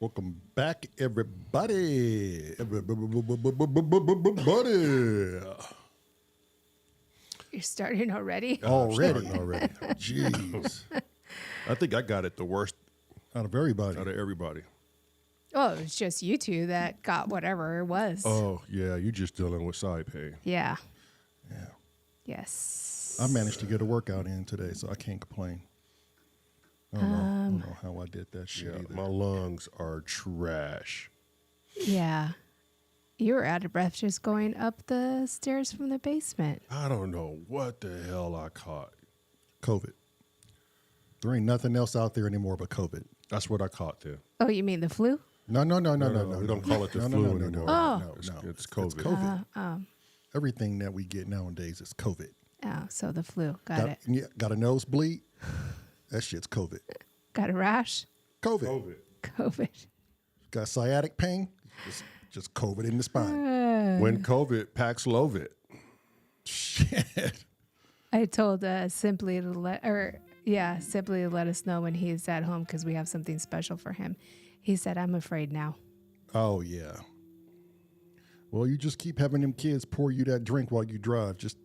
Welcome back, everybody. You're starting already? Already. Jeez. I think I got it the worst Out of everybody. out of everybody. Oh, it was just you two that got whatever it was. Oh, yeah, you just dealing with side pain. Yeah. Yeah. Yes. I managed to get a workout in today, so I can't complain. I don't know how I did that shit Yeah, either. my lungs are trash. Yeah. You were out of breath just going up the stairs from the basement. I don't know what the hell I caught. COVID. There ain't nothing else out there anymore but COVID. That's what I caught there. Oh, you mean the flu? No. We don't call it the flu anymore. Oh. It's COVID. It's COVID. Everything that we get nowadays is COVID. Oh, so the flu. Got it. Yeah, got a nosebleed? That shit's COVID. Got a rash? COVID. COVID. Got sciatic pain? Just COVID in the spine. When COVID, Paxlovid. Shit. I told Simply to let us know when he's at home because we have something special for him. He said, "I'm afraid now." Oh, yeah. Well, you just keep having them kids pour you that drink while you drive. Just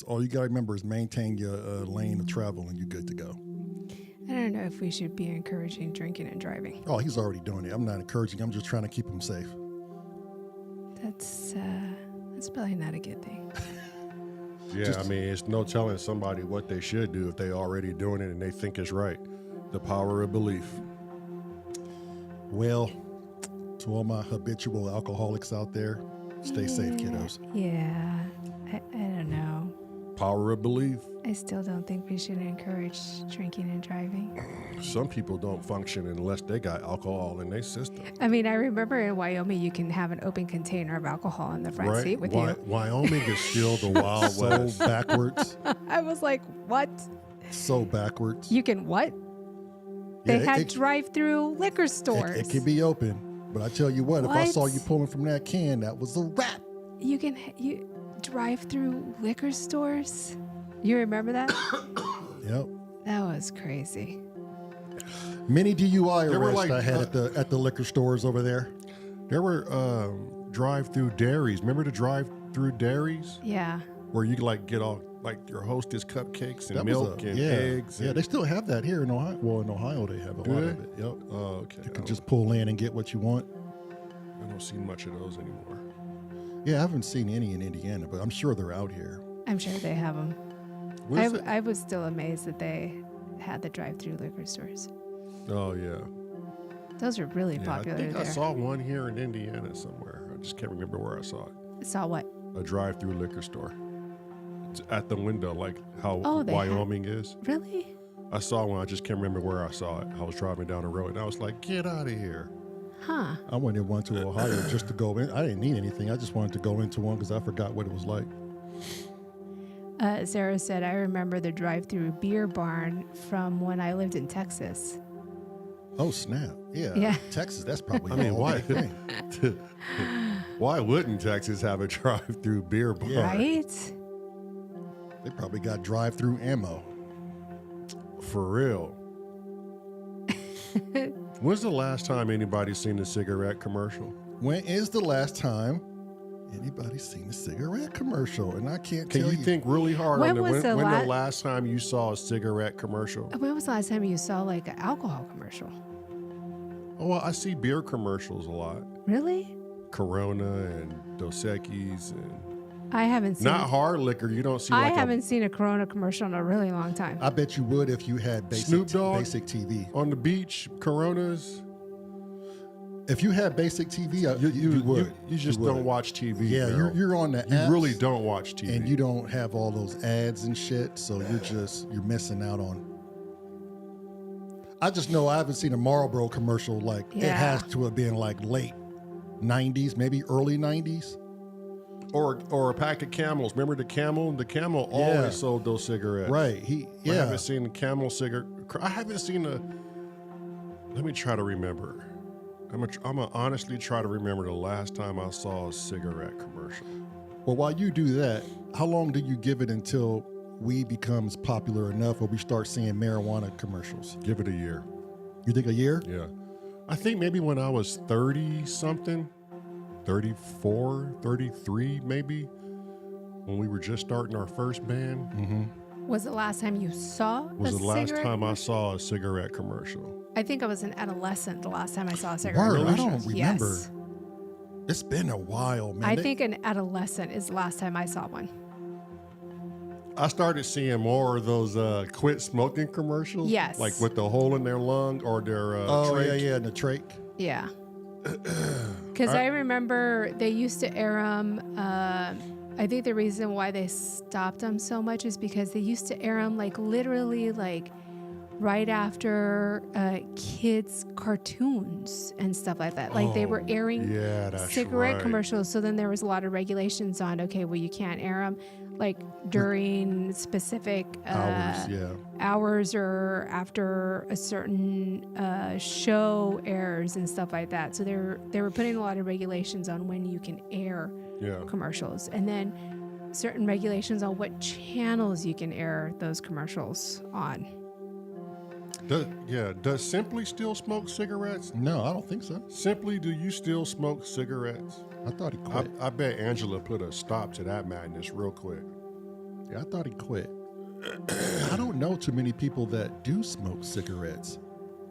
all you got to remember is maintain your lane of travel and you're good to go. I don't know if we should be encouraging drinking and driving. Oh, he's already doing it. I'm not encouraging. I'm just trying to keep him safe. That's probably not a good thing. Yeah, I mean, it's no telling somebody what they should do if they already doing it and they think it's right. The power of belief. Well, to all my habitual alcoholics out there, stay safe, kiddos. Yeah, I don't know. Power of belief. I still don't think we should encourage drinking and driving. Some people don't function unless they got alcohol in their system. I mean, I remember in Wyoming, you can have an open container of alcohol in the front seat with you. Wyoming is still the Wild So West. backwards. I was like, what? So backwards. You can what? Yeah, They had drive-through liquor stores. It can be open. But I tell you what, if I What? saw you pulling from that can, that was a wrap. You drive-through liquor stores? You remember that? Yep. That was crazy. Many DUI There were arrests like, I had at the liquor stores over there. There were drive-through dairies. Remember the drive-through dairies? Yeah. Where you like get all like your Hostess cupcakes and That was milk and eggs. Yeah, and- they still have that here in Ohio. Well, in Ohio they have a lot they? of it. Yep. Oh, okay. You can just pull in and get what you want. I don't see much of those anymore. Yeah, I haven't seen any in Indiana, but I'm sure they're out here. I'm sure they have them. Where's it? I was still amazed that they had the drive-through liquor stores. Oh yeah. Those are really Yeah, popular I think there. I saw one here in Indiana somewhere. I just can't remember where I saw it. Saw what? A drive-through liquor store. It's at the window, like how Oh, they Wyoming is. Really? I saw one. I just can't remember where I saw it. I was driving down the road, and I was like, "Get out of here!" Huh. I went in one to Ohio just to go in. I didn't need anything. I just wanted to go into one because I forgot what it was like. Sarah said, I remember the drive-through beer barn from when I lived in Texas. Oh, snap. Yeah. Yeah. Texas, that's probably I mean, all why? big thing. Why wouldn't Texas have a drive-through beer bar? Yeah. Right? They probably got drive-through ammo. For real. When's the last time anybody seen a cigarette commercial? When is the last time anybody seen a cigarette commercial? And I can't Can tell you think really hard When on was the when la- the last time you saw a cigarette commercial? When was the last time you saw like an alcohol commercial? Oh, well, I see beer commercials a lot. Really? Corona and Dos Equis and I haven't seen. not hard liquor. You don't see I like haven't seen a Corona commercial in a really long time. I bet you would if you had Snoop Dogg? basic TV. on the beach Coronas. If you had basic TV, you would. You just would. don't watch TV. Yeah, Daryl. you're on the You apps, really don't watch TV. and you don't have all those ads and shit, so you're missing out on. I just know I haven't seen a Marlboro commercial like it Yeah. has to have been like late 90s, maybe early 90s. or a pack of Camels. Remember the Camel? The Camel Yeah. always sold those cigarettes. Right. I haven't seen the Camel cigarette. I haven't seen a. Let me try to remember. I'm gonna honestly try to remember the last time I saw a cigarette commercial. Well, while you do that, how long do you give it until weed becomes popular enough where we start seeing marijuana commercials? Give it a year. You think a year? Yeah. I think maybe when I was 30 something, 34, 33 maybe, when we were just starting our first band, Was the last time you saw was a the last cigarette? time I saw a cigarette commercial. I think I was an adolescent the last time I saw a cigarette Word, I commercial. don't remember. Yes. It's been a while, man. I think an adolescent is the last time I saw one. I started seeing more of those quit smoking commercials. Yes. Like with the hole in their lung or their Oh, trach. yeah, and the trach. Yeah. Because I remember they used to air them. I think the reason why they stopped them so much is because they used to air them like literally like right after kids' cartoons and stuff like that. Like they were airing Yeah, that's cigarette right. commercials. So then there was a lot of regulations on, okay, well, you can't air them like during specific Hours, yeah. hours or after a certain show airs and stuff like that. So they were putting a lot of regulations on when you can air Yeah. commercials, and then certain regulations on what channels you can air those commercials on. Does Simply still smoke cigarettes? No, I don't think so. Simply, do you still smoke cigarettes? I thought he quit. I bet Angela put a stop to that madness real quick. Yeah, I thought he quit. I don't know too many people that do smoke cigarettes.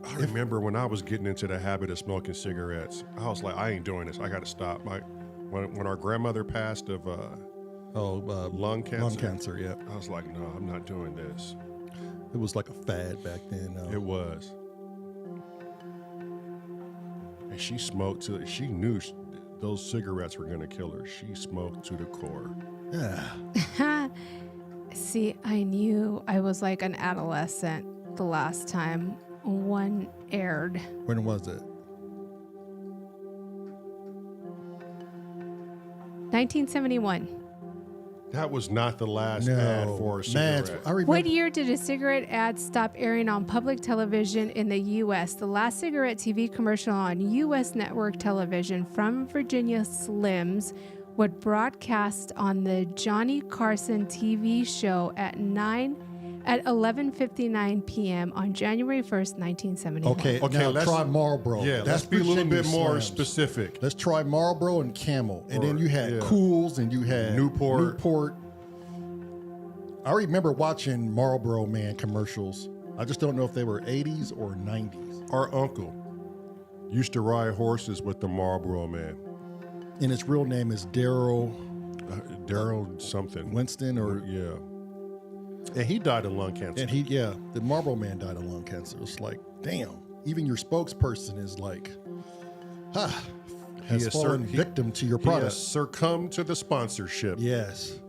I remember when I was getting into the habit of smoking cigarettes, I was like, I ain't doing this. I got to stop. When our grandmother passed of lung cancer, Lung cancer, yeah. I was like, no, I'm not doing this. It was like a fad back then. It was. And she smoked till she knew those cigarettes were going to kill her. She smoked to the core. Yeah. See, I knew I was like an adolescent the last time one aired. When was it? 1971. That was not the last ad for a Man, cigarette. I remember. What year did a cigarette ad stop airing on public television in the U.S.? The last cigarette TV commercial on U.S. network television from Virginia Slims would broadcast on the Johnny Carson TV show at 11:59 p.m. on January 1st, 1971. Okay, Okay, now let's- try Marlboro. Yeah, That's let's be a little Virginia bit more Slims. specific. Let's try Marlboro and Camel. And then you had yeah. Cools and you had Newport. I remember watching Marlboro Man commercials. I just don't know if they were 80s or 90s. Our uncle used to ride horses with the Marlboro Man. And his real name is Daryl Daryl something. Winston or... Yeah. And he died of lung cancer. And the Marlboro Man died of lung cancer. It's like, damn, even your spokesperson is like, has fallen victim to your He has product. succumbed to the sponsorship. Yes.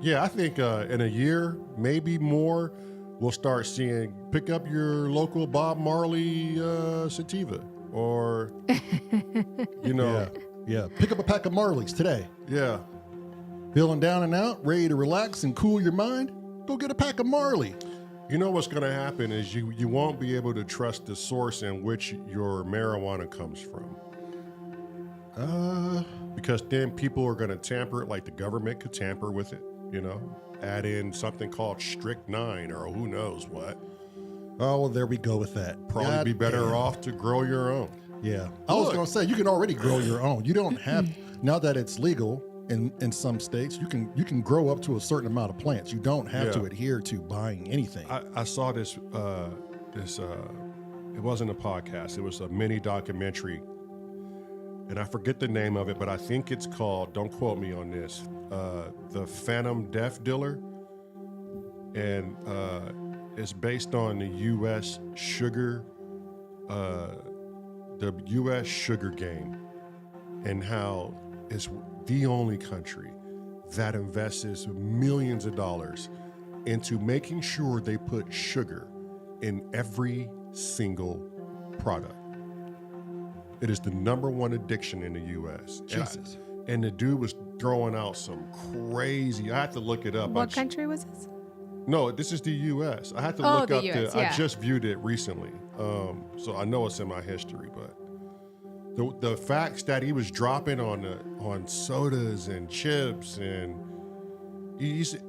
Yeah, I think in a year, maybe more, we'll start seeing, pick up your local Bob Marley sativa or, Yeah. Pick up a pack of Marleys today. Yeah. Feeling down and out, ready to relax and cool your mind? Go get a pack of Marley. You know what's going to happen is you won't be able to trust the source in which your marijuana comes from. Because then people are going to tamper it, like the government could tamper with it, add in something called Strict 9 or who knows what. Oh, well, there we go with that. Probably be better off to grow your own. Yeah. I was going to say, you can already grow your own. You don't have, now that it's legal in some states, you can grow up to a certain amount of plants. You don't have to adhere to buying anything. I saw this, it wasn't a podcast, it was a mini documentary. And I forget the name of it, but I think it's called, don't quote me on this, The Phantom Death Dealer. And it's based on the U.S. sugar, game, and how it's the only country that invests millions of dollars into making sure they put sugar in every single product. It is the #1 addiction in the U.S. Jesus. And the dude was throwing out some crazy, I had to look it up. What country was this? No, this is the U.S. I had to look up US, I just viewed it recently. So I know it's in my history, but the facts that he was dropping on sodas and chips and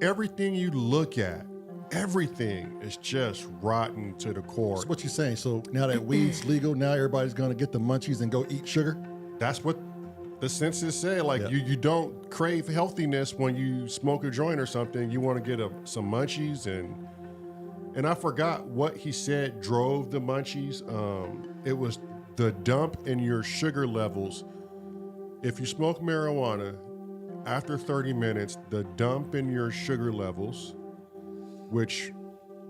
everything you look at, everything is just rotten to the core. That's what you're saying. So now that weed's legal, now everybody's going to get the munchies and go eat sugar? That's what the census say. Like you don't crave healthiness when you smoke a joint or something. You want to get some munchies and I forgot what he said drove the munchies. It was the dump in your sugar levels. If you smoke marijuana, after 30 minutes, the dump in your sugar levels, which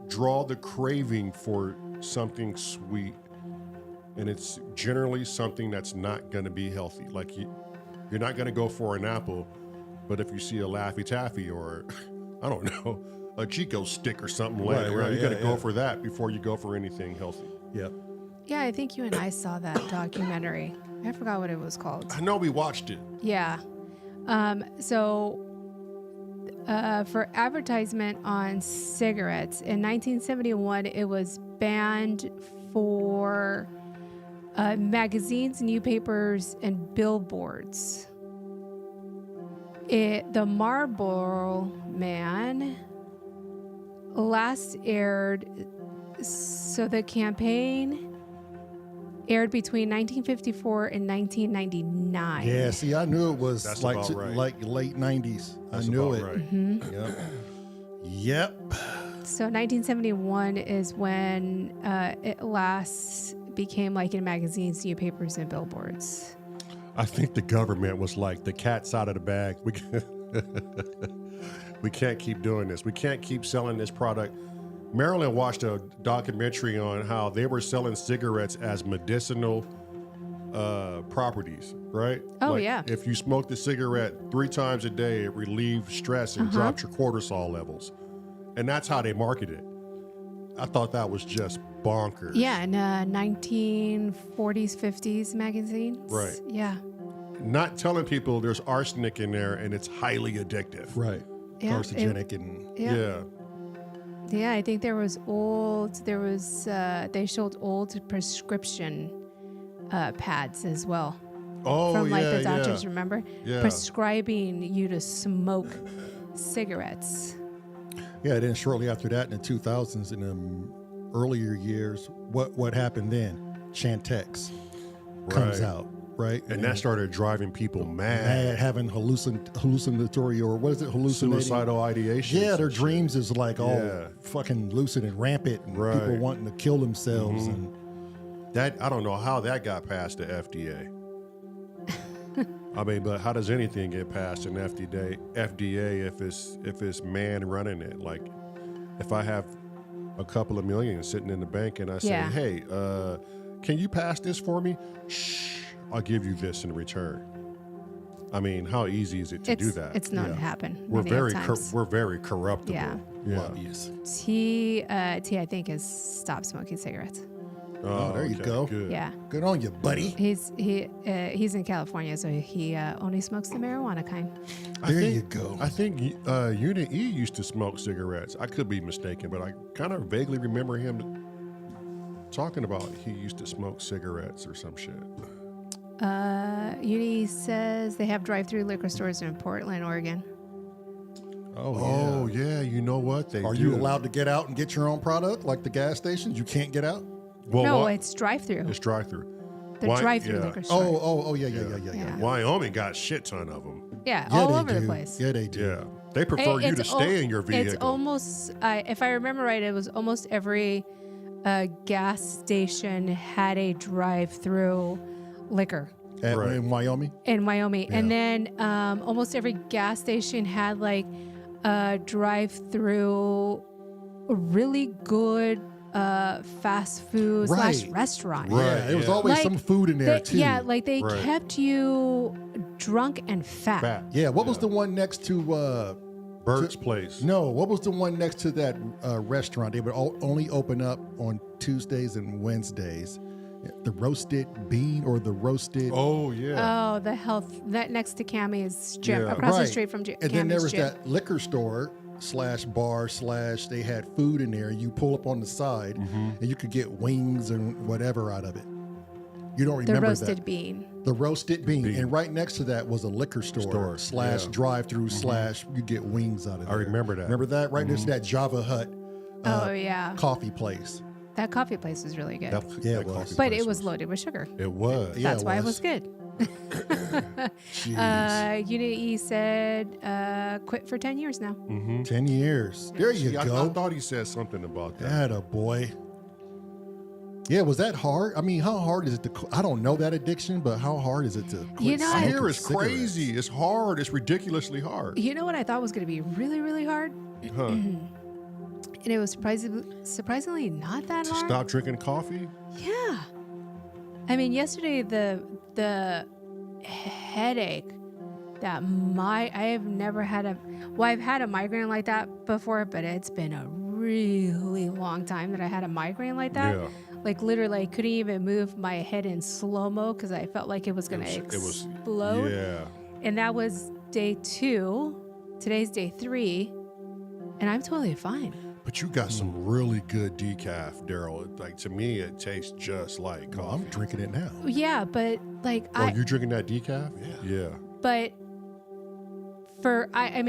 draw the craving for something sweet, and it's generally something that's not going to be healthy. Like you're not going to go for an apple, but if you see a Laffy Taffy or I don't know, a Chico stick or something laying around, you got to go for that before you go for anything healthy. Yep. Yeah, I think you and I saw that documentary. I forgot what it was called. I know we watched it. Yeah. For advertisement on cigarettes, in 1971, it was banned for magazines, newspapers, and billboards. The Marlboro Man last aired, so the campaign aired between 1954 and 1999. Yeah, see, I knew it was That's like about right. like late 90s. That's I knew about it. right. Yep. Yep. So 1971 is when it last became like in magazines, newspapers, and billboards. I think the government was like, the cat's out of the bag. We can't keep doing this. We can't keep selling this product. Marilyn watched a documentary on how they were selling cigarettes as medicinal properties, right? Oh, yeah. If you smoked a cigarette 3 times a day, it relieved stress and dropped your cortisol levels. And that's how they market it. I thought that was just bonkers. Yeah, in 1940s, 50s magazines. Right. Yeah. Not telling people there's arsenic in there and it's highly addictive. Right. Yeah, Carcinogenic and Yeah. Yeah, I think they showed old prescription pads as well. Oh, From like yeah, the doctors, yeah. remember? Yeah. Prescribing you to smoke cigarettes. yeah. Then shortly after that, in the 2000s, in the earlier years, what happened then? Chantix comes Right. out, right? And that started driving people mad. having hallucinatory, or what is it? Hallucinating. Suicidal ideation. Yeah, their dreams is like all Yeah. fucking lucid and rampant, and Right. people wanting to kill themselves. And That, I don't know how that got past the FDA. I mean, but how does anything get past an FDA if it's man running it? Like, if I have a couple of million sitting in the bank and I say, Yeah. hey, can you pass this for me? Shh, I'll give you this in return. I mean, how easy is it to do that? It's known Yeah. to happen. We're many very times. we're very corruptible. Yeah. Yeah. lobbyists. T, I think, has stopped smoking cigarettes. Oh, there you go. Good. Yeah. Good on you, buddy. He's in California, so he only smokes the marijuana kind. You go. I think Unit E used to smoke cigarettes. I could be mistaken, but I kind of vaguely remember him talking about he used to smoke cigarettes or some shit. Uni says they have drive-through liquor stores in Portland, Oregon. Oh yeah, you know what? They Are do. you allowed to get out and get your own product like the gas stations? You can't get out? Well, No, what? it's drive-through. It's drive-through. The drive-through liquor store. Oh, yeah. Wyoming got a shit ton of them. Yeah, Yeah, all they over do. the place. Yeah, they do. Yeah, they prefer you to stay in your vehicle. It's almost, if I remember right, it was almost every gas station had a drive-through liquor In Wyoming? in Wyoming. And then almost every gas station had like a drive-through really good fast food / restaurant. Yeah, there was always Like, some food in there, too. Yeah, like they kept you drunk and fat. Yeah, what was the one next to... Bert's Place. No, what was the one next to that restaurant? They would only open up on Tuesdays and Wednesdays. The roasted bean or the roasted... Oh yeah. Oh, the health that next to Cammy's gym, Yeah. across the street from Cammy's And then there was gym. that liquor store / bar / they had food in there. You pull up on the side and you could get wings and whatever out of it. You don't The remember roasted that. bean. The roasted bean. And right next to that was a liquor store / drive-through / you get wings out of it. I remember that. Remember that? Right next to that Java Hut Oh yeah, coffee place. that coffee place was really good. Yeah, That it was. coffee But place it was loaded with sugar. It was. Yeah, That's it why it was. was good. Jeez. Unit E said quit for 10 years now. 10 years. There you See, I go. thought he said something about that. Atta boy. Yeah, was that hard? I mean, how hard is it to... I don't know that addiction, but how hard is it to quit You know, I I hear smoking it's cigarettes? crazy. It's hard. It's ridiculously hard. You know what I thought was going to be really, really hard? Huh. And it was surprisingly not that To hard. stop drinking coffee? Yeah. I mean, yesterday the headache that I have never had I've had a migraine like that before, but it's been a really long time that I had a migraine like that. Yeah. Like literally I couldn't even move my head in slow-mo because I felt like it was going to explode. Yeah. And that was day 2. Today's day 3. And I'm totally fine. But you got some really good decaf, Daryl. Like, to me, it tastes just like Oh, coffee. I'm drinking it now. Yeah, but like Oh, you drinking that decaf? Yeah. but for I'm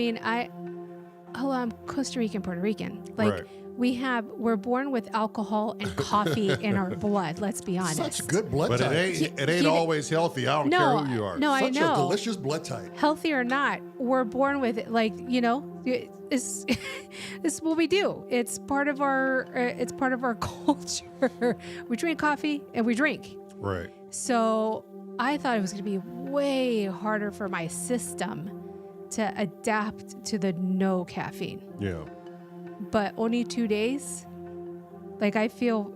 Costa Rican, Puerto Rican. Like Right. we're born with alcohol and coffee in our blood. Let's be honest. Such good blood But type. it ain't always healthy. I don't care who you are. No, I Such know. a delicious blood type. Healthy or not, we're born with it. Like it's it's what we do. It's part of our culture. We drink coffee and we drink. Right. So I thought it was going to be way harder for my system to adapt to the no caffeine. Yeah. But only 2 days, like I feel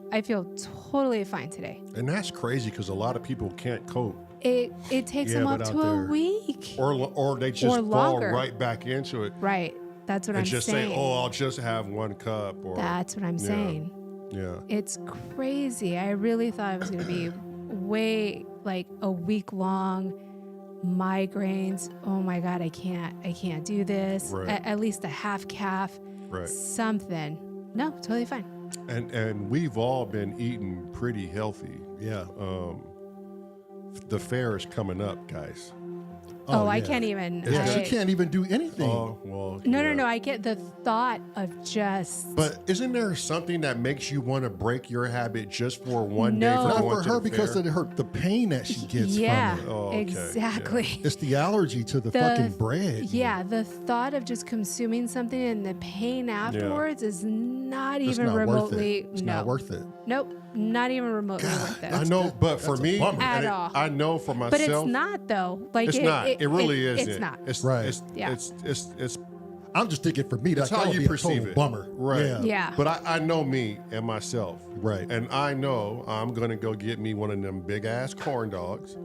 totally fine today. And that's crazy because a lot of people can't cope. It takes them up but to out a there- week. Or they just Or fall longer. right back into it Right. That's what and I'm just saying. say, oh, I'll just have one cup. Or That's what I'm saying. Yeah. It's crazy. I really thought it was going to be way like a week long migraines. Oh my God, I can't do this. Right. At least a half calf, Right. something. No, totally fine. And we've all been eating pretty healthy. Yeah. The fair is coming up, guys. Oh, I yeah. can't even. Yeah, I- she can't even do anything. Oh, well. No. I get the thought of just. But isn't there something that makes you want to break your habit just for one day? No. For Not going for to her the because fair? of the pain that she gets yeah, from it. Oh, okay. exactly. It's the allergy to the fucking bread. Yeah, the thought of just consuming something and the pain afterwards is not even It's not remotely. worth it. It's no. not worth it. Nope, not even remotely worth it. I know, but for that's a me, bummer. At and all. I know for myself. But it's not though. Like It's not. It really isn't. It's not. It's Right. It's, Yeah. it's I'm just thinking for me, It's that how would you be a perceive total it. bummer. Right. Yeah. Yeah. But I know me and myself. Right. And I know I'm going to go get me one of them big ass corn dogs,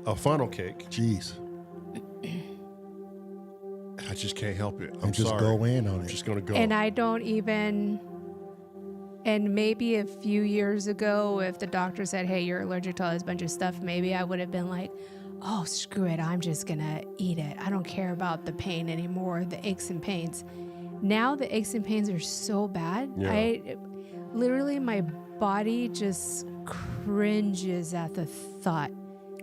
a funnel cake. Jeez. I just can't help it. I'm And just sorry. go in on I'm it. just going to go. And I don't even. And maybe a few years ago, if the doctor said, hey, you're allergic to all this bunch of stuff, maybe I would have been like, oh, screw it. I'm just going to eat it. I don't care about the pain anymore, the aches and pains. Now the aches and pains are so bad. Yeah. Literally, my body just cringes at the thought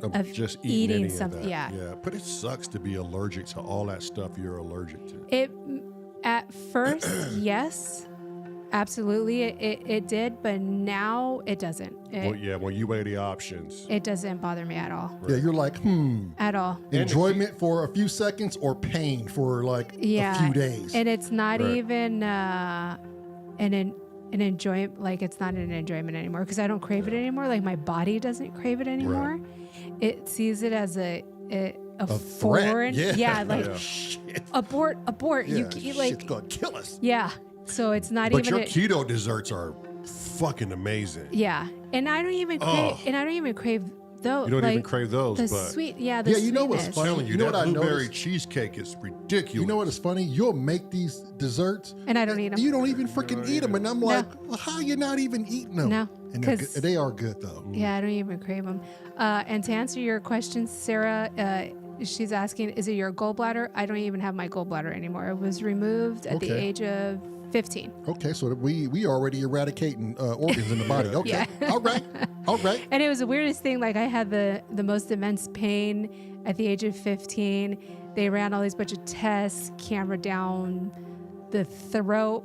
of just eating any something. of that. Yeah. But it sucks to be allergic to all that stuff you're allergic to. It at first, yes, absolutely, it did, but now it doesn't. When you weigh the options. It doesn't bother me at all. Yeah, you're like, At all. enjoyment for a few seconds or pain for like a few days. And it's not Right. even an enjoyment. Like, it's not an enjoyment anymore because I don't crave it anymore. Like, my body doesn't crave it anymore. It sees it as a threat. foreign. Yeah. Like Shit. abort. Yeah, You shit's like gonna kill us. yeah. So it's not But even. your keto desserts are fucking amazing. Yeah, and I don't even crave. And I don't even crave those. You don't like, even crave those, The but sweet. Yeah, the Yeah, you know what's sweetness. funny? I'm telling you, You know that what I blueberry noticed? cheesecake is ridiculous. You know what is funny? You'll make these desserts, And I don't eat 'em. You don't even freaking eat them, and I'm like, well, how you not even eating them? No, and they're 'cause- good. They are good though. Yeah, I don't even crave them. And to answer your question, Sarah, she's asking, is it your gallbladder? I don't even have my gallbladder anymore. It was removed at the Okay. age of 15. Okay, so that we already eradicating organs in the body. Okay, Yeah. all right. And it was the weirdest thing. Like, I had the most immense pain at the age of 15. They ran all these bunch of tests, camera down the throat,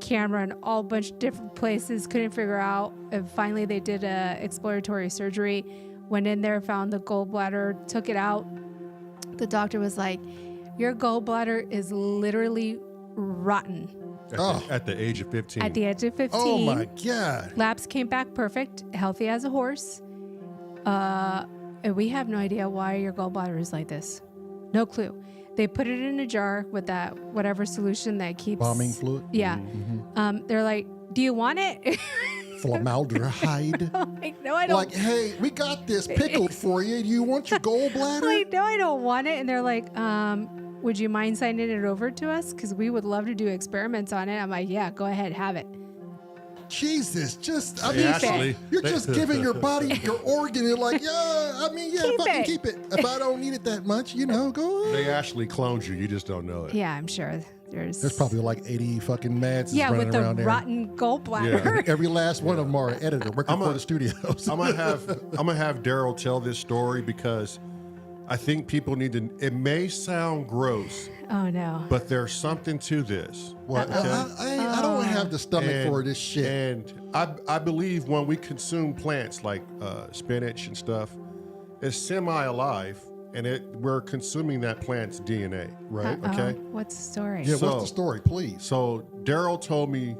camera in all bunch of different places, couldn't figure out. And finally, they did a exploratory surgery, went in there, found the gallbladder, took it out. The doctor was like, your gallbladder is literally rotten. At the age of 15. At the age of 15. Oh my God. Labs came back perfect, healthy as a horse. And we have no idea why your gallbladder is like this. No clue. They put it in a jar with that whatever solution that keeps Bombing fluid? Yeah. They're like, do you want it? Formaldehyde. I'm like, no, I don't. Like, hey, we got this pickled for you. Do you want your gallbladder? Like, no, I don't want it. And they're like, would you mind signing it over to us? Because we would love to do experiments on it. I'm like, yeah, go ahead, have it. Jesus, just, I They mean, actually- you're just giving your body your organ. You're like, Keep fucking it. keep it. If I don't need it that much, go ahead. They actually cloned you. You just don't know it. Yeah, I'm sure There's probably like 80 fucking mads yeah, running with the around there. rotten gallbladder. Every last one of them are an editor working for the studios. I'm gonna have Daryl tell this story because I think people need to. It may sound gross, Oh no. but there's something to this. Well, I don't have the stomach for this shit. And I believe when we consume plants like spinach and stuff, it's semi-alive, and we're consuming that plant's DNA, right? Okay. What's the story? Yeah, So- what's the story, please? So Daryl told me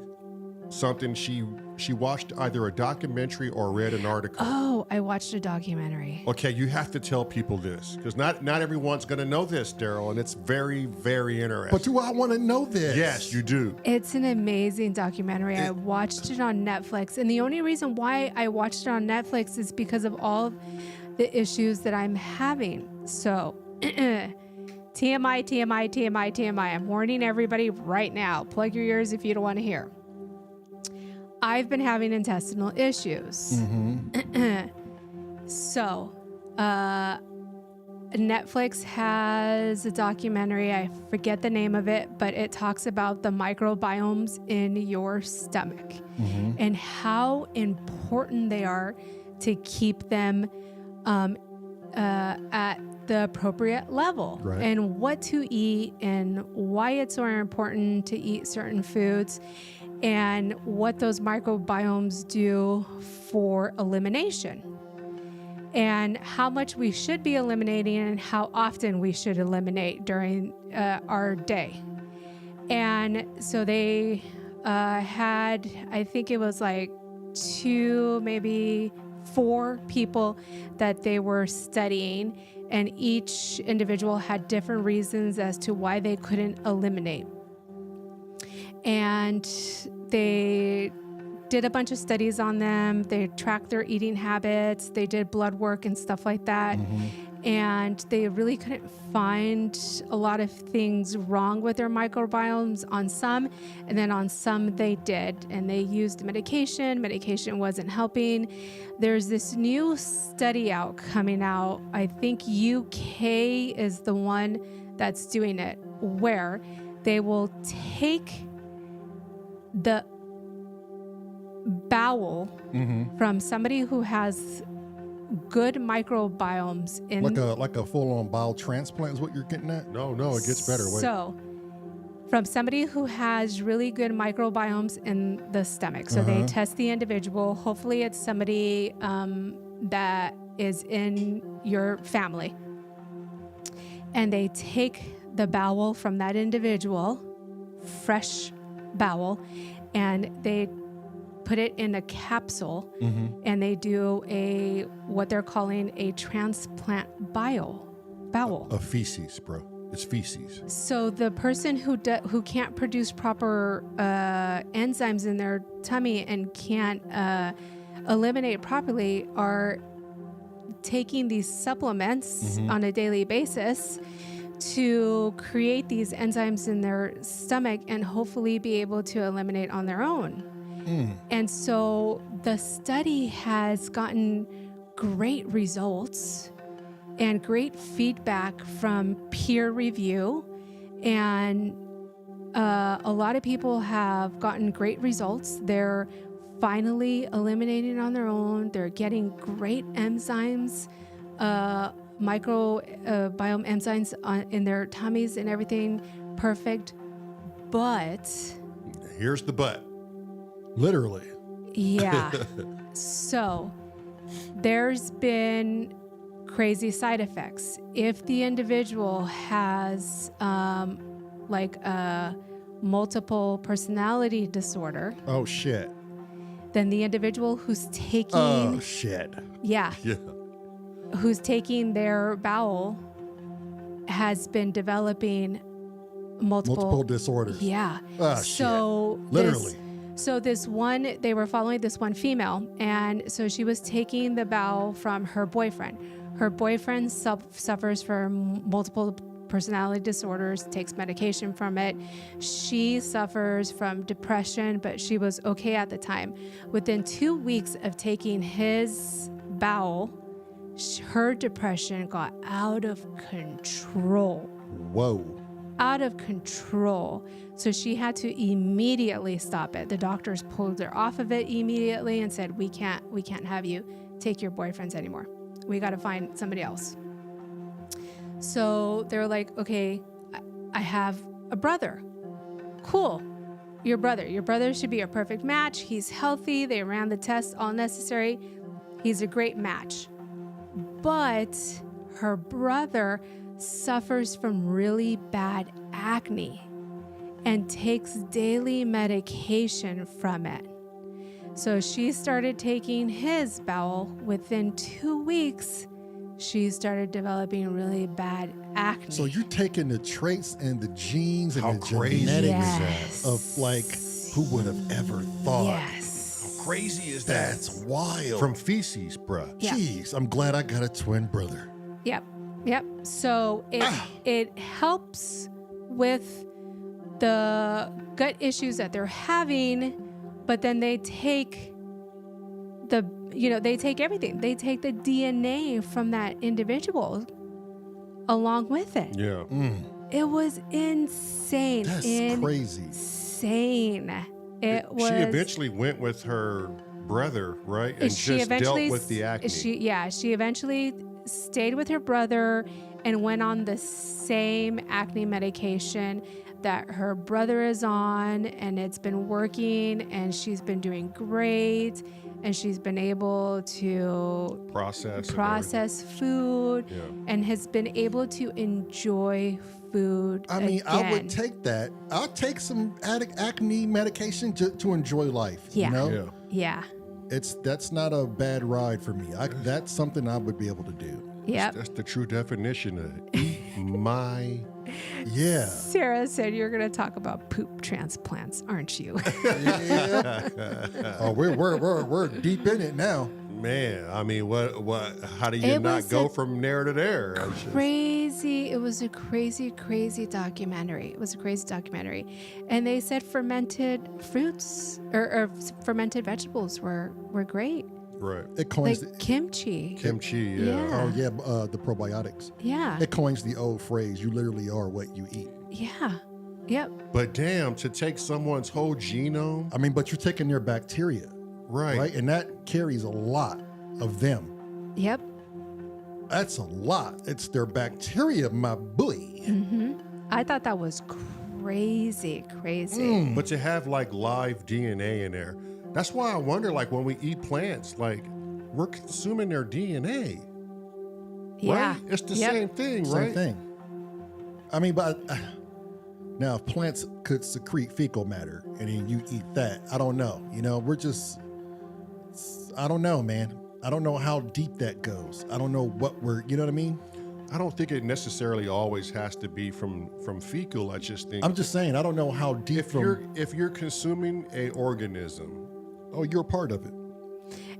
something. She watched either a documentary or read an article. Oh, I watched a documentary. Okay, you have to tell people this because not everyone's going to know this, Daryl, and it's very, very interesting. But do I want to know this? Yes, you do. It's an amazing documentary. I watched it on Netflix. And the only reason why I watched it on Netflix is because of all the issues that I'm having. So, TMI. I'm warning everybody right now. Plug your ears if you don't want to hear. I've been having intestinal issues. So, Netflix has a documentary. I forget the name of it, but it talks about the microbiomes in your stomach and how important they are to keep them at the appropriate level, Right. and what to eat and why it's so important to eat certain foods and what those microbiomes do for elimination and how much we should be eliminating and how often we should eliminate during our day. And so they had, I think it was like 2, maybe 4 people that they were studying, and each individual had different reasons as to why they couldn't eliminate. And they did a bunch of studies on them. They tracked their eating habits. They did blood work and stuff like that. and they really couldn't find a lot of things wrong with their microbiomes on some, and then on some they did, and they used medication wasn't helping. There's this new study coming out. I think UK is the one that's doing it, where they will take the bowel from somebody who has good microbiomes in like a full-on bowel transplant is what you're getting at? No, it gets better. Wait. So from somebody who has really good microbiomes in the stomach. So they test the individual. Hopefully it's somebody that is in your family. And they take the bowel from that individual, fresh bowel, and they put it in a capsule, and they do what they're calling a transplant bowel. A feces, bro. It's feces. So the person who can't produce proper enzymes in their tummy and can't eliminate properly are taking these supplements on a daily basis to create these enzymes in their stomach and hopefully be able to eliminate on their own. And so the study has gotten great results and great feedback from peer review. And a lot of people have gotten great results. They're finally eliminating on their own. They're getting great enzymes, microbiome enzymes in their tummies and everything perfect. But Here's the but. Literally. yeah. So there's been crazy side effects. If the individual has like a multiple personality disorder, Oh, shit. then the individual who's taking Oh, shit. yeah, who's taking their bowel has been developing multiple disorders. Yeah. Ah, so shit. Literally. They were following this one female, and so she was taking the bowel from her boyfriend. Her boyfriend suffers from multiple personality disorders, takes medication from it. She suffers from depression, but she was okay at the time. Within 2 weeks of taking his bowel, her depression got out of control. Whoa. Out of control. So she had to immediately stop it. The doctors pulled her off of it immediately and said, we can't have you take your boyfriends anymore. We got to find somebody else. So they're like, okay, I have a brother. Cool. Your brother should be a perfect match. He's healthy. They ran the tests, all necessary. He's a great match. But her brother suffers from really bad acne and takes daily medication from it. So she started taking his bowel. Within 2 weeks, she started developing really bad acne. So you're taking the traits and the genes and How the crazy genetics is of like, who would have ever thought? Yes. How crazy is that? That's wild. From feces, bruh. Yeah. Jeez, I'm glad I got a twin brother. Yep. So it helps with the gut issues that they're having, but then they take everything. They take the DNA from that individual along with it. Yeah. It was insane. That's crazy. Insane. It was. She eventually went with her brother, right? And just dealt with the acne. She eventually stayed with her brother and went on the same acne medication that her brother is on, and it's been working, and she's been doing great, and she's been able to process food and has been able to enjoy food. I mean, I would again. take that. I'll take some acne medication to enjoy life. Yeah. You know? Yeah. That's not a bad ride for me. That's something I would be able to do. Yep. That's the true definition of eat my. Yeah. Sarah said you're going to talk about poop transplants, aren't you? Yeah. Oh, we're deep in it now. Man, I mean, how do you It not was go a from there to there? Crazy. It was a crazy, crazy documentary. It was a crazy documentary. And they said fermented fruits or fermented vegetables were great. Right. It coins Like kimchi. Kimchi, yeah. Yeah. oh yeah, the probiotics. Yeah. It coins the old phrase, "You literally are what you eat." Yeah. Yep. But damn, to take someone's whole genome, I mean, but you're taking their bacteria, right? right? And that carries a lot of them. Yep. That's a lot. It's their bacteria, my boy. I thought that was crazy. But to have like live DNA in there, that's why I wonder, like when we eat plants, like we're consuming their DNA, Yeah. right? It's the Yep. same thing, Same right? thing. I mean, but now if plants could secrete fecal matter and then you eat that, I don't know. You know, I don't know, man. I don't know how deep that goes. I don't know what you know what I mean? I don't think it necessarily always has to be from fecal. I just think I'm just saying, I don't know how deep if you're consuming a organism, oh, you're a part of it.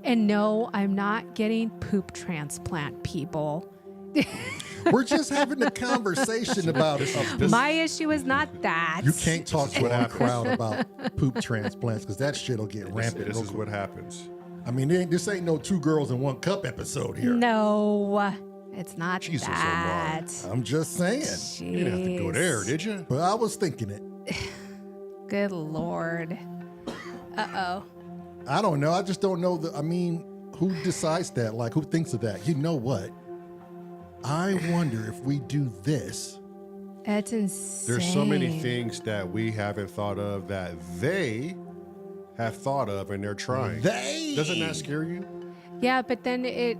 And no, I'm not getting poop transplant, people. We're just having a conversation about it. My issue is not that. You can't talk to our crowd about poop transplants because that shit'll get rampant. this real is quick. what happens. I mean, this ain't no 2 girls in 1 cup episode here. No, it's not Jesus, that. I'm just saying. You didn't have to go there, Jeez. did you? But I was thinking it. Good Lord. Uh-oh. I don't know. I just don't know. I mean, who decides that? Like, who thinks of that? You know what? I wonder if we do this. That's insane. There's so many things that we haven't thought of that they have thought of and they're trying. Doesn't that scare you? Yeah, but then it,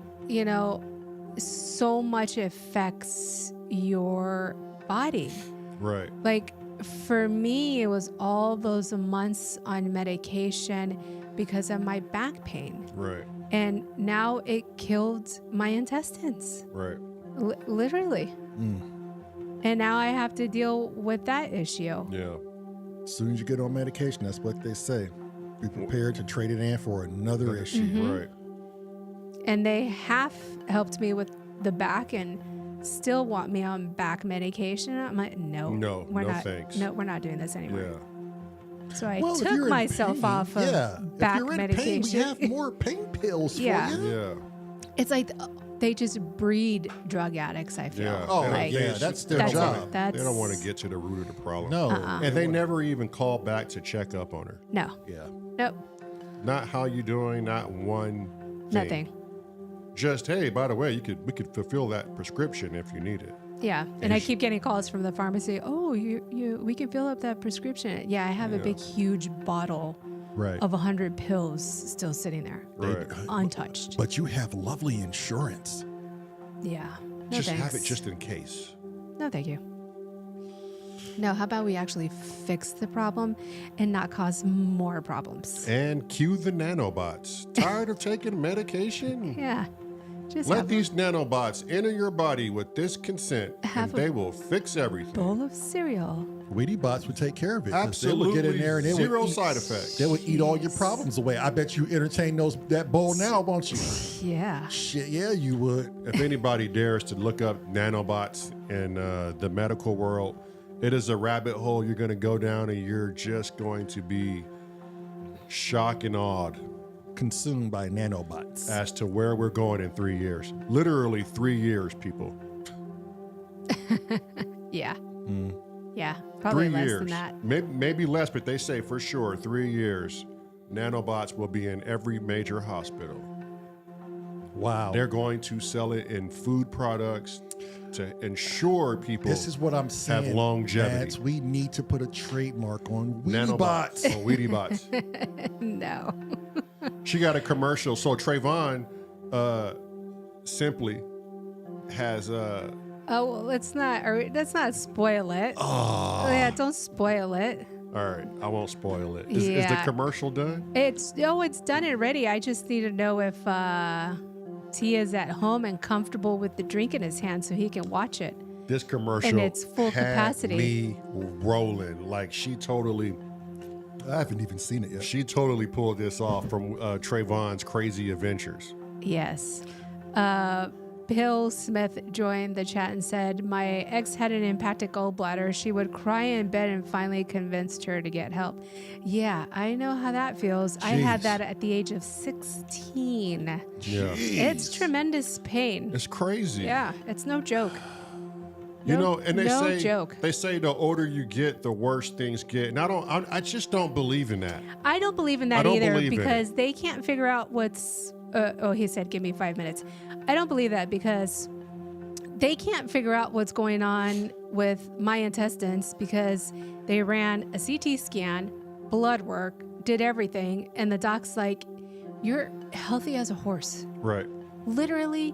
so much affects your body. Right. Like for me, it was all those months on medication because of my back pain. Right. And now it killed my intestines. Right. Literally. And now I have to deal with that issue. Yeah. As soon as you get on medication, that's what they say. Be prepared to trade it in for another issue. Right. And they half helped me with the back and still want me on back medication. I'm like, no, we're no not. thanks. No, we're not doing this anymore. Yeah. So I Well, if took you're in myself pain, off of back if you're in medication. pain, we have more pain pills Yeah. for you. Yeah. It's like they just breed drug addicts, I feel. Yeah. Oh, Like, yeah, that's their that's job. it. That's, They don't want to get to the root of the problem. No. And they never even call back to check up on her. No. Yeah. Nope. Not how you doing, not one thing. Nothing. Just, hey, by the way, we could fulfill that prescription if you need it. Yeah. And I keep getting calls from the pharmacy. Oh, we can fill up that prescription. Yeah, I have a big, huge bottle Right. of 100 pills still sitting there, Right. untouched. But you have lovely insurance. Yeah. No Just thanks. have it just in case. No, thank you. No, how about we actually fix the problem and not cause more problems? And cue the nanobots. Tired of taking medication? Yeah. Just Let have these nanobots enter your body with this consent, Have and a they will fix a everything. bowl of cereal. Wheatie Bots would take care of it. 'Cause Absolutely. They would get in there and they Zero would eat, side effects. They would eat all your problems away. I bet you entertain that bowl now, won't you? Yeah. Shit, yeah, you would. If anybody dares to look up nanobots in the medical world, it is a rabbit hole you're going to go down, and you're just going to be shocked and awed Consumed by nanobots. as to where we're going in 3 years. Literally 3 years, people. Yeah. Yeah. Probably 3 less years. than that. Maybe less, but they say for sure 3 years, nanobots will be in every major hospital. Wow. They're going to sell it in food products to ensure people This is what I'm saying. have longevity. Mads, we need to put a trademark on Wheatie Bots. nanobots. Oh, Wheatie Bots. No. She got a commercial. So Trayvon simply has Oh, well, let's not spoil it. Oh. Yeah, don't spoil it. all right, I won't spoil it. Is the Yeah. commercial done? It's done already. I just need to know if Tia's at home and comfortable with the drink in his hand so he can watch it. This commercial And it's full had capacity. me rolling. Like she totally I haven't even seen it yet. pulled this off from Trayvon's Crazy Adventures. Yes. Bill Smith joined the chat and said, my ex had an impacted gallbladder. She would cry in bed and finally convinced her to get help. Yeah, I know how that feels. I had that at the age of 16. Yeah. It's tremendous pain. It's crazy. Yeah, it's no joke. You know, and they no say joke. They say the older you get, the worse things get. And I just don't believe in that. I don't believe in that I don't either believe in because it. they can't figure out what's. He said, give me 5 minutes. I don't believe that because they can't figure out what's going on with my intestines because they ran a CT scan, blood work, did everything, and the doc's like, you're healthy as a horse. Right. Literally,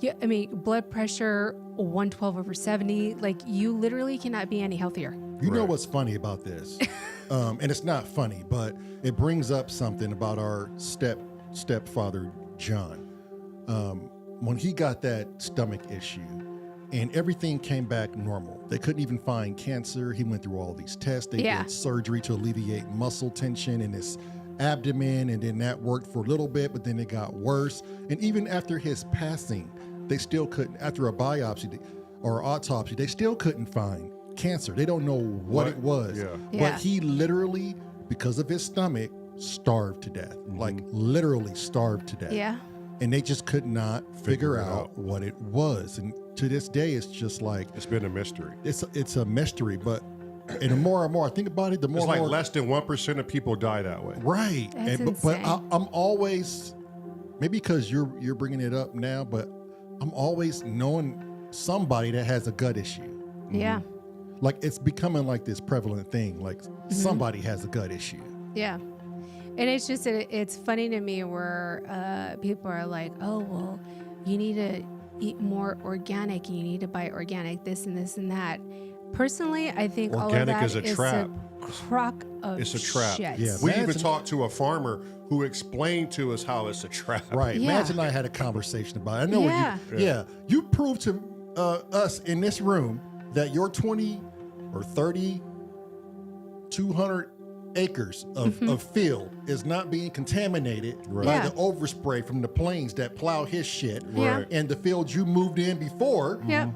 yeah, I mean, blood pressure 112/70. Like, you literally cannot be any healthier. You know what's funny about this? And it's not funny, but it brings up something about our stepfather, John. When he got that stomach issue and everything came back normal, they couldn't even find cancer. He went through all these tests. They did surgery to alleviate muscle tension in his abdomen, and then that worked for a little bit, but then it got worse. And even after his passing, they still couldn't, after a biopsy or autopsy, they still couldn't find cancer. They don't know what it was. But he literally, because of his stomach, starved to death. Like literally starved to death. Yeah. And they just could not figure out what it was. And to this day, it's just like, it's been a mystery. It's a mystery, but and the more and more I think about it, the more it's like more, less than 1% of people die that way. Right. That's But insane. I'm always, maybe because you're bringing it up now, but I'm always knowing somebody that has a gut issue. Yeah. Like it's becoming like this prevalent thing. Like somebody has a gut issue. Yeah. And it's just, it's funny to me where people are like, oh, well, you need to eat more organic. You need to buy organic, this and this and that. Personally, I think all of Organic that is a trap. a crock of It's a trap. shit. Yeah. We even Imagine- talked to a farmer who explained to us how it's a trap. Right. Yeah. Imagine I had a conversation about it. I know Yeah. you proved to us in this room that your 20 or 30, 200 acres of field is not being contaminated by Yeah. the overspray from the planes that plow his shit. Yeah. Right. And the field you moved in before Yep.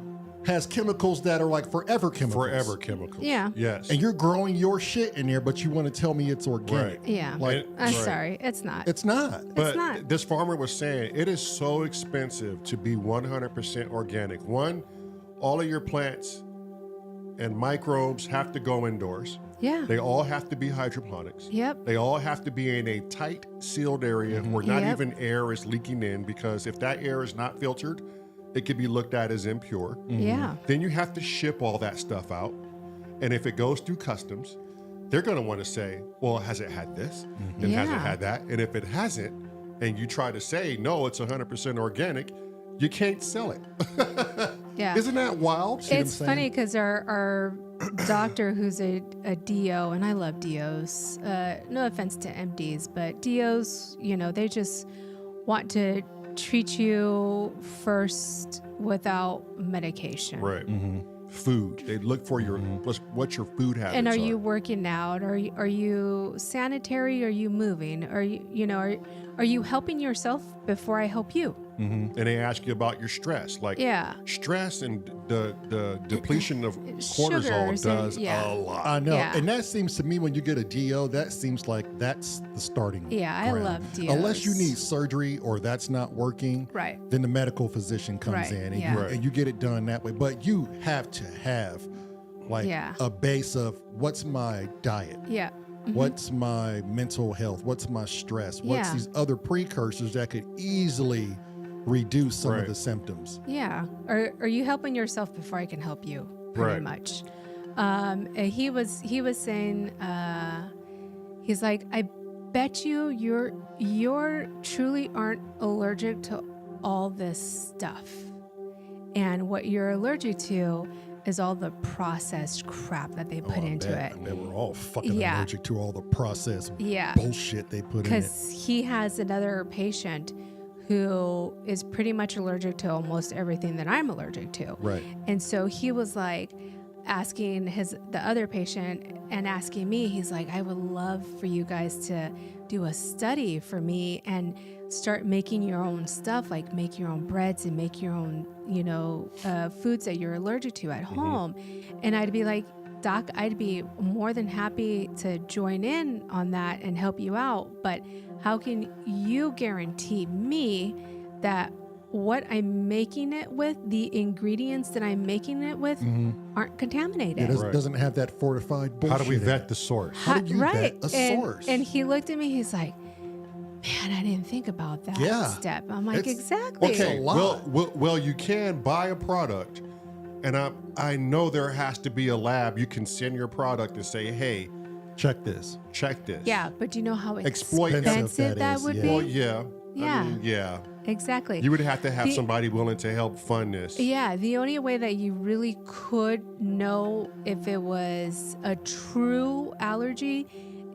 has chemicals that are like forever chemicals. Forever chemicals. Yeah. Yes. And you're growing your shit in there, but you want to tell me it's organic. Right. Yeah. Like, I'm Right. sorry. It's not. it's not. But not. this farmer was saying it is so expensive to be 100% organic. One, all of your plants and microbes have to go indoors. Yeah. They all have to be hydroponics. Yep. They all have to be in a tight, sealed area where not Yep. even air is leaking in, because if that air is not filtered, it could be looked at as impure. Yeah. Then you have to ship all that stuff out. And if it goes through customs, they're going to want to say, well, has it had this? And has it Yeah. had that? And if it hasn't, and you try to say, no, it's 100% organic, you can't sell it. Yeah. Isn't that wild? See what I'm It's saying? funny because our doctor, who's a DO, and I love DOs. No offense to MDs, but DOs, they just want to treat you first without medication. Right. Food. They look for your what your food habits And are are. you working out? Are you sanitary? Are you moving? Are are you helping yourself before I help you? And they ask you about your stress. Like Yeah. stress and the depletion of cortisol Sugars and- does yeah. a lot. I know. Yeah. And that seems to me when you get a DO, that seems like that's the starting. Yeah, I ground. love DOs. Unless you need surgery or that's not working, Right. then the medical physician comes Right, in and, yeah. you, Right. and you get it done that way. But you have to have like Yeah. a base of what's my diet? Yeah. What's my mental health? What's my stress? What's Yeah. these other precursors that could easily reduce some of Right. the symptoms? Yeah. Are you helping yourself before I can help you? Pretty Right. much. And he was saying, he's like, I bet you're truly aren't allergic to all this stuff. And what you're allergic to is all the processed crap that they put into it. I bet we're all fucking Yeah. allergic to all the processed Yeah. bullshit they put in it. Because he has another patient who is pretty much allergic to almost everything that I'm allergic to. Right. And so he was like asking the other patient and asking me, he's like, I would love for you guys to do a study for me and start making your own stuff, like make your own breads and make your own, foods that you're allergic to at home. And I'd be like, Doc, I'd be more than happy to join in on that and help you out. But how can you guarantee me that what I'm making it with, the ingredients that I'm making it with, aren't contaminated? It doesn't have that fortified bullshit. How do we in vet it. the source? How do you vet a source? And he looked at me, he's like, man, I didn't think about that step. I'm like, exactly. Okay, well, you can buy a product, and I know there has to be a lab. You can send your product and say, hey, check this. Yeah, but do you know how Exploit expensive that would be? Well, yeah. Yeah. I mean, yeah. Exactly. You would have to have somebody willing to help fund this. Yeah, the only way that you really could know if it was a true allergy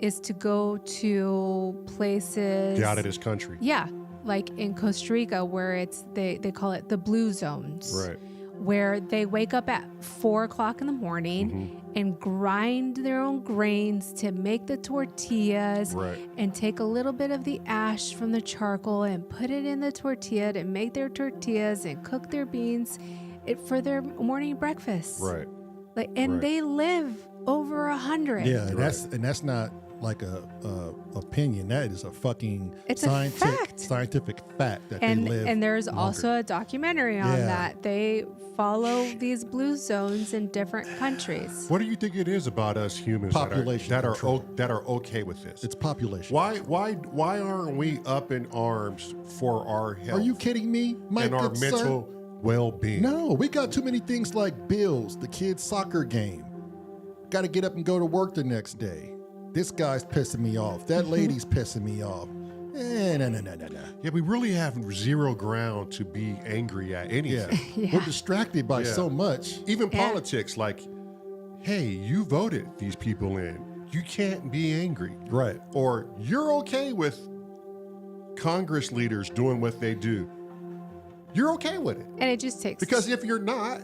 is to go to places. Get out of this country. Yeah, like in Costa Rica, where they call it the blue zones. Right. Where they wake up at 4 o'clock in the morning and grind their own grains to make the tortillas, and take a little bit of the ash from the charcoal and put it in the tortilla to make their tortillas and cook their beans for their morning breakfast. Right. They live over 100. Yeah, that's not like a opinion. That is a fucking scientific fact that they live. And there's longer. also a documentary on that. They follow these blue zones in different countries. What do you think it is about us humans Population that are okay with this? It's population. Why aren't we up in arms for our health? Are you kidding me? And our mental well-being? No, we got too many things like bills, the kids' soccer game. Got to get up and go to work the next day. This guy's pissing me off. That lady's pissing me off. No. Yeah, we really have zero ground to be angry at anything. Yeah. We're distracted by so much. Even politics, like, hey, you voted these people in. You can't be angry. Right. Or you're okay with Congress leaders doing what they do. You're okay with it. And it just takes Because if you're not,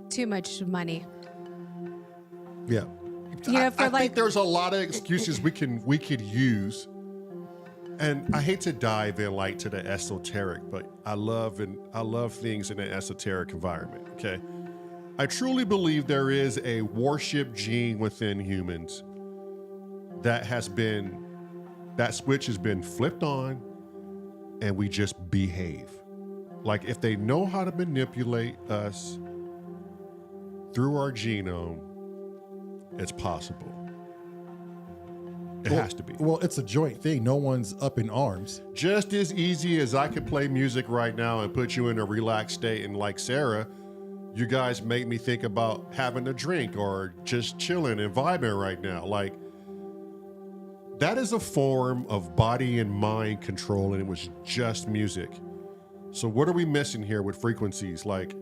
too much money. Yeah. I think there's a lot of excuses we could use. And I hate to dive in like to the esoteric, but I love things in an esoteric environment. Okay. I truly believe there is a worship gene within humans that switch has been flipped on, and we just behave. Like if they know how to manipulate us through our genome, it's possible. It has to be. Well, it's a joint thing. No one's up in arms. Just as easy as I could play music right now and put you in a relaxed state, and like Sarah, you guys make me think about having a drink or just chilling and vibing right now. Like, that is a form of body and mind control, and it was just music. So what are we missing here with frequencies? Like,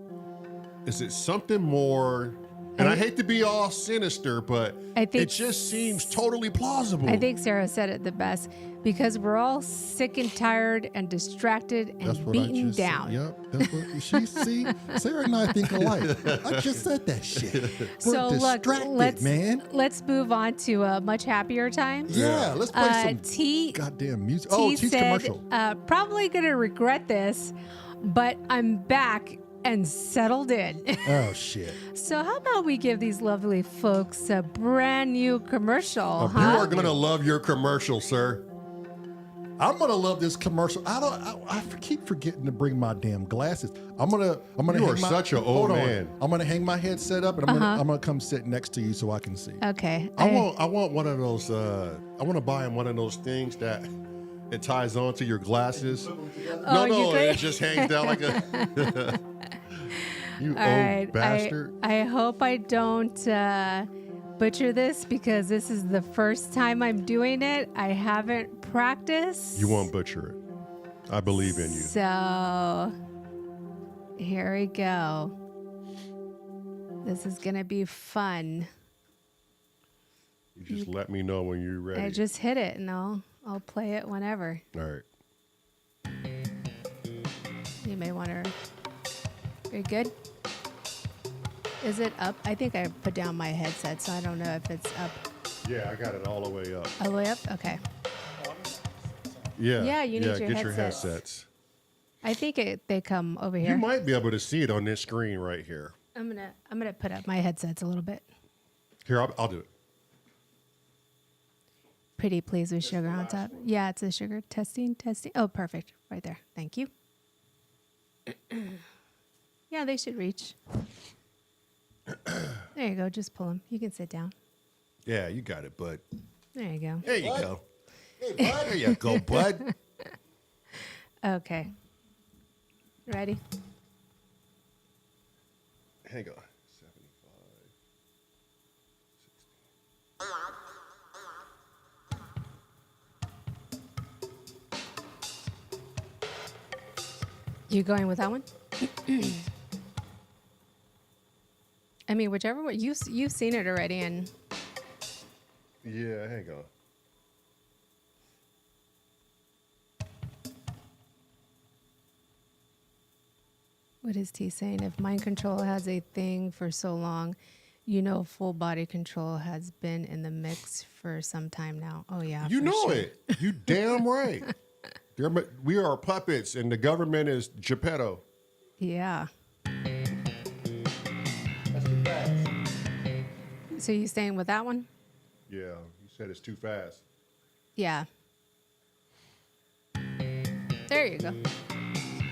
is it something more? And I hate to be all sinister, but it just seems totally plausible. I think Sarah said it the best, because we're all sick and tired and distracted and beaten down. Yep, that's what she see. Sarah and I think alike. I just said that shit. We're distracted, man. Let's move on to much happier times. Yeah, let's play some goddamn music. T's commercial. Probably gonna regret this, but I'm back and settled in. Oh, shit. So how about we give these lovely folks a brand new commercial, You are going to love your commercial, sir. I'm going to love this commercial. I keep forgetting to bring my damn glasses. You are such an old man. I'm going to hang my headset up, and I'm going to come sit next to you so I can see. Okay. I want one of those, I want to buy him one of those things that it ties on to your glasses. It just hangs down like a... You All right, bastard. I hope I don't butcher this, because this is the first time I'm doing it. I haven't practiced. You won't butcher it. I believe in you. So here we go. This is going to be fun. You just let me know when you're ready. I just hit it, and I'll play it whenever. All right. You may want to... Very good. Is it up? I think I put down my headset, so I don't know if it's up. Yeah, I got it all the way up. All the way up? Okay. Yeah. Yeah, you need your get your headsets. headsets. I think they come over here. You might be able to see it on this screen right here. I'm gonna put up my headsets a little bit. Here, I'll do it. Pretty please with sugar on top. Yeah, it's a sugar testing. Oh, perfect. Right there. Thank you. Yeah, they should reach. There you go. Just pull them. You can sit down. Yeah, you got it, bud. There you go. There you go. Hey, bud. There you go, bud. Okay. Ready? Hang on. 75. 60. You going with that one? I mean, whichever one. You've seen it already, and Yeah, hang on. what is T saying? If mind control has a thing for so long, you know, full body control has been in the mix for some time now. Oh yeah, You for know sure. it. You damn right. We are puppets, and the government is Geppetto. Yeah. That's too fast. So you staying with that one? Yeah, you said it's too fast. Yeah. There you go.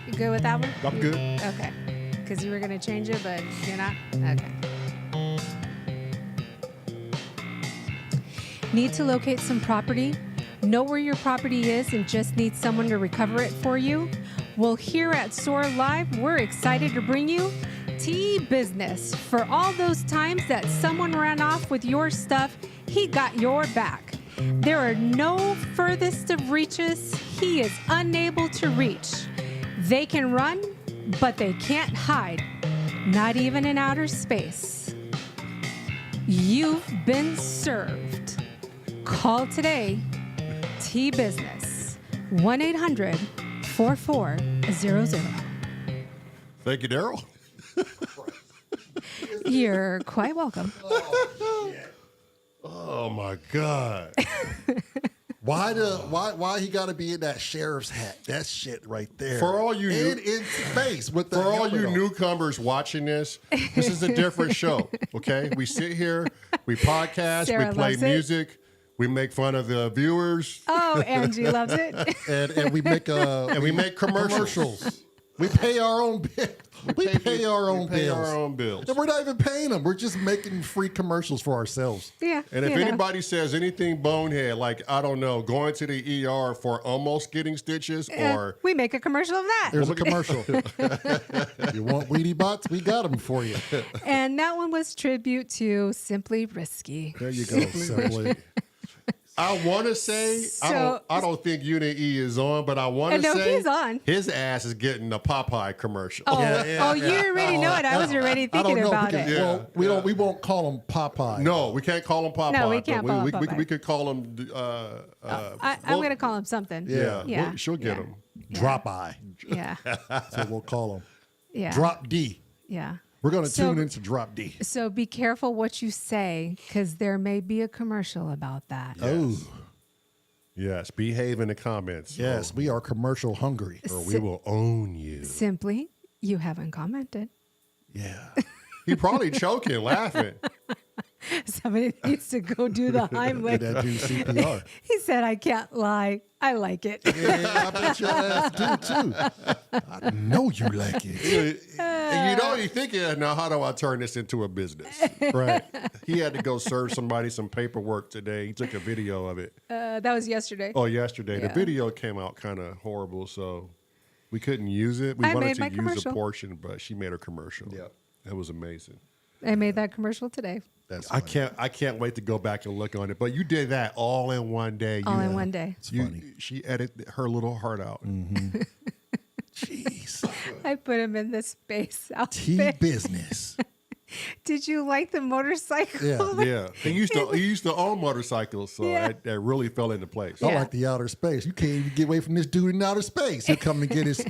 You good with that one? I'm good. Okay. Because you were going to change it, but you're not? Okay. Need to locate some property? Know where your property is and just need someone to recover it for you? Well, here at S.O.R Live, we're excited to bring you T-Business. For all those times that someone ran off with your stuff, he got your back. There are no furthest of reaches he is unable to reach. They can run, but they can't hide, not even in outer space. You've been served. Call today, T-Business, 1-800-4400. Thank you, Daryl. You're quite welcome. Oh my God. Why he got to be in that sheriff's hat? That shit right there. For all you and in space with the For all helmet you on. newcomers watching this is a different show. Okay, we sit here, we podcast, Sarah we play loves it. music, we make fun of the viewers, Oh, Angie loves it. and we make and we make commercials. We pay our own bill. We pay our own We pay bills. our own bills. And we're not even paying them. We're just making free commercials for ourselves. Yeah. And if you know. anybody says anything bonehead, like, I don't know, going to the ER for almost getting stitches or we make a commercial of that. There's a commercial. You want Weedy Bots? We got them for you. And that one was tribute to Simply Risky. There you go. Simply. I want to say, I don't think Unit E is on, but I want to No, say he's on. his ass is getting a Popeye commercial. Oh, you already know it. I was already I don't thinking know about because, it. well, we won't call them Popeye. No, we can't call him Popeye. No, we can't but call him we Popeye. could call him. I'm going to call him something. Yeah. She'll get him. Drop Eye. Yeah. So we'll call them. Yeah. Drop D. Yeah. We're going to So- tune into Drop D. So be careful what you say because there may be a commercial about that. Oh, Yes, behave in the comments. yes. We are commercial hungry. Or we will own you. Simply, you haven't commented. Yeah. He probably choking, laughing. Somebody needs to go do the Did Heimlich. that do CPR? He said, I can't lie. I like it. Yeah, I bet your ass do too. I know you like it. And you think, now how do I turn this into a business? Right. He had to go serve somebody some paperwork today. He took a video of it. That was yesterday. Oh, yesterday. Yeah. The video came out kind of horrible, so we couldn't use it. We I wanted made to my use commercial. a portion, but she made her commercial. Yeah. It was amazing. I made that commercial today. That's I funny. can't wait to go back and look on it. But you did that all in one day. All in one day. It's funny. She edited her little heart out. Jeez. I put him in the space T outfit. business. Did you like the motorcycle? Yeah. Yeah, he used to own motorcycles, so Yeah. that really fell into place. I Yeah. like the outer space. You can't even get away from this dude in outer space. He'll come and get his,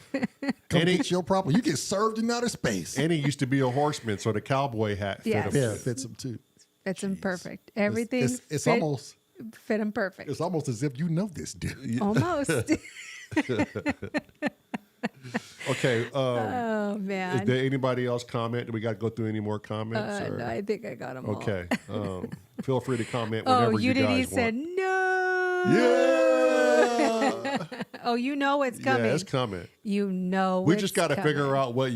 get your property. You get served in outer space. And he used to be a horseman, so the cowboy hat fit Yes. him. Yeah, it fits him too. Fits him perfect. Everything. It's fit- almost fit him perfect. It's almost as if you know this dude. Almost. Okay. Oh man. Is there anybody else comment? Do we got to go through any more comments? No, I think I got them all. Okay. Feel free to comment whenever you guys want. said no. Yeah. Oh, you know it's coming. Yeah, it's coming. You know We just got to figure out what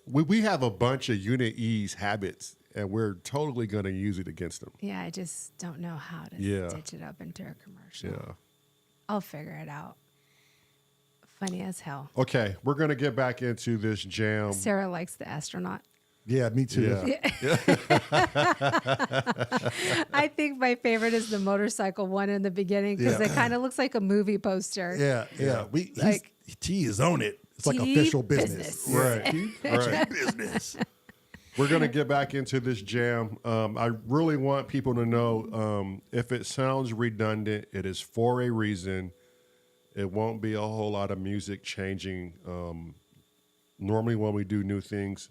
we have a bunch of Unit E's habits, and we're totally going to use it against them. Yeah, I just don't know how to stitch it up into a commercial. Yeah. I'll figure it out. Funny as hell. Okay, we're going to get back into this jam. Sarah likes the astronaut. Yeah, me too. Yeah. I think my favorite is the motorcycle one in the beginning because it kind of looks like a movie poster. Yeah. T is on it. It's like T official business. Right. Right. Business. We're going to get back into this jam. I really want people to know if it sounds redundant, it is for a reason. It won't be a whole lot of music changing. Normally when we do new things,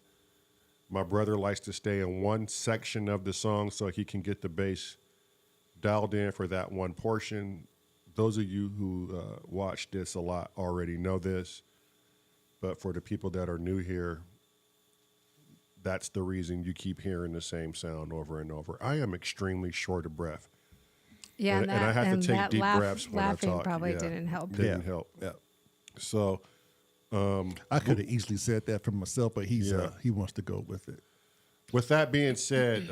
my brother likes to stay in one section of the song so he can get the bass dialed in for that one portion. Those of you who watch this a lot already know this, but for the people that are new here, that's the reason you keep hearing the same sound over and over. I am extremely short of breath. Yeah, and I have to take deep breaths when I laughing talk. probably didn't help. Didn't help. Yeah. So I could have easily said that for myself, but he wants to go with it. with that being said,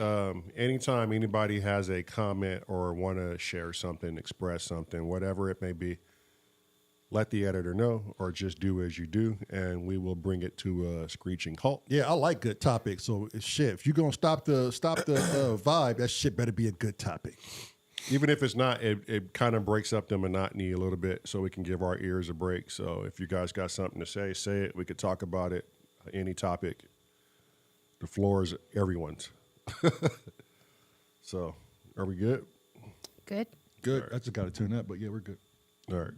anytime anybody has a comment or want to share something, express something, whatever it may be, let the editor know or just do as you do, and we will bring it to a screeching halt. Yeah, I like good topics. So shit, if you're gonna stop the vibe, that shit better be a good topic. Even if it's not, it kind of breaks up the monotony a little bit so we can give our ears a break. So if you guys got something to say it. We could talk about it, any topic. The floor is everyone's. So are we good? Good. Good. I just got to tune up, but yeah, we're good. All right.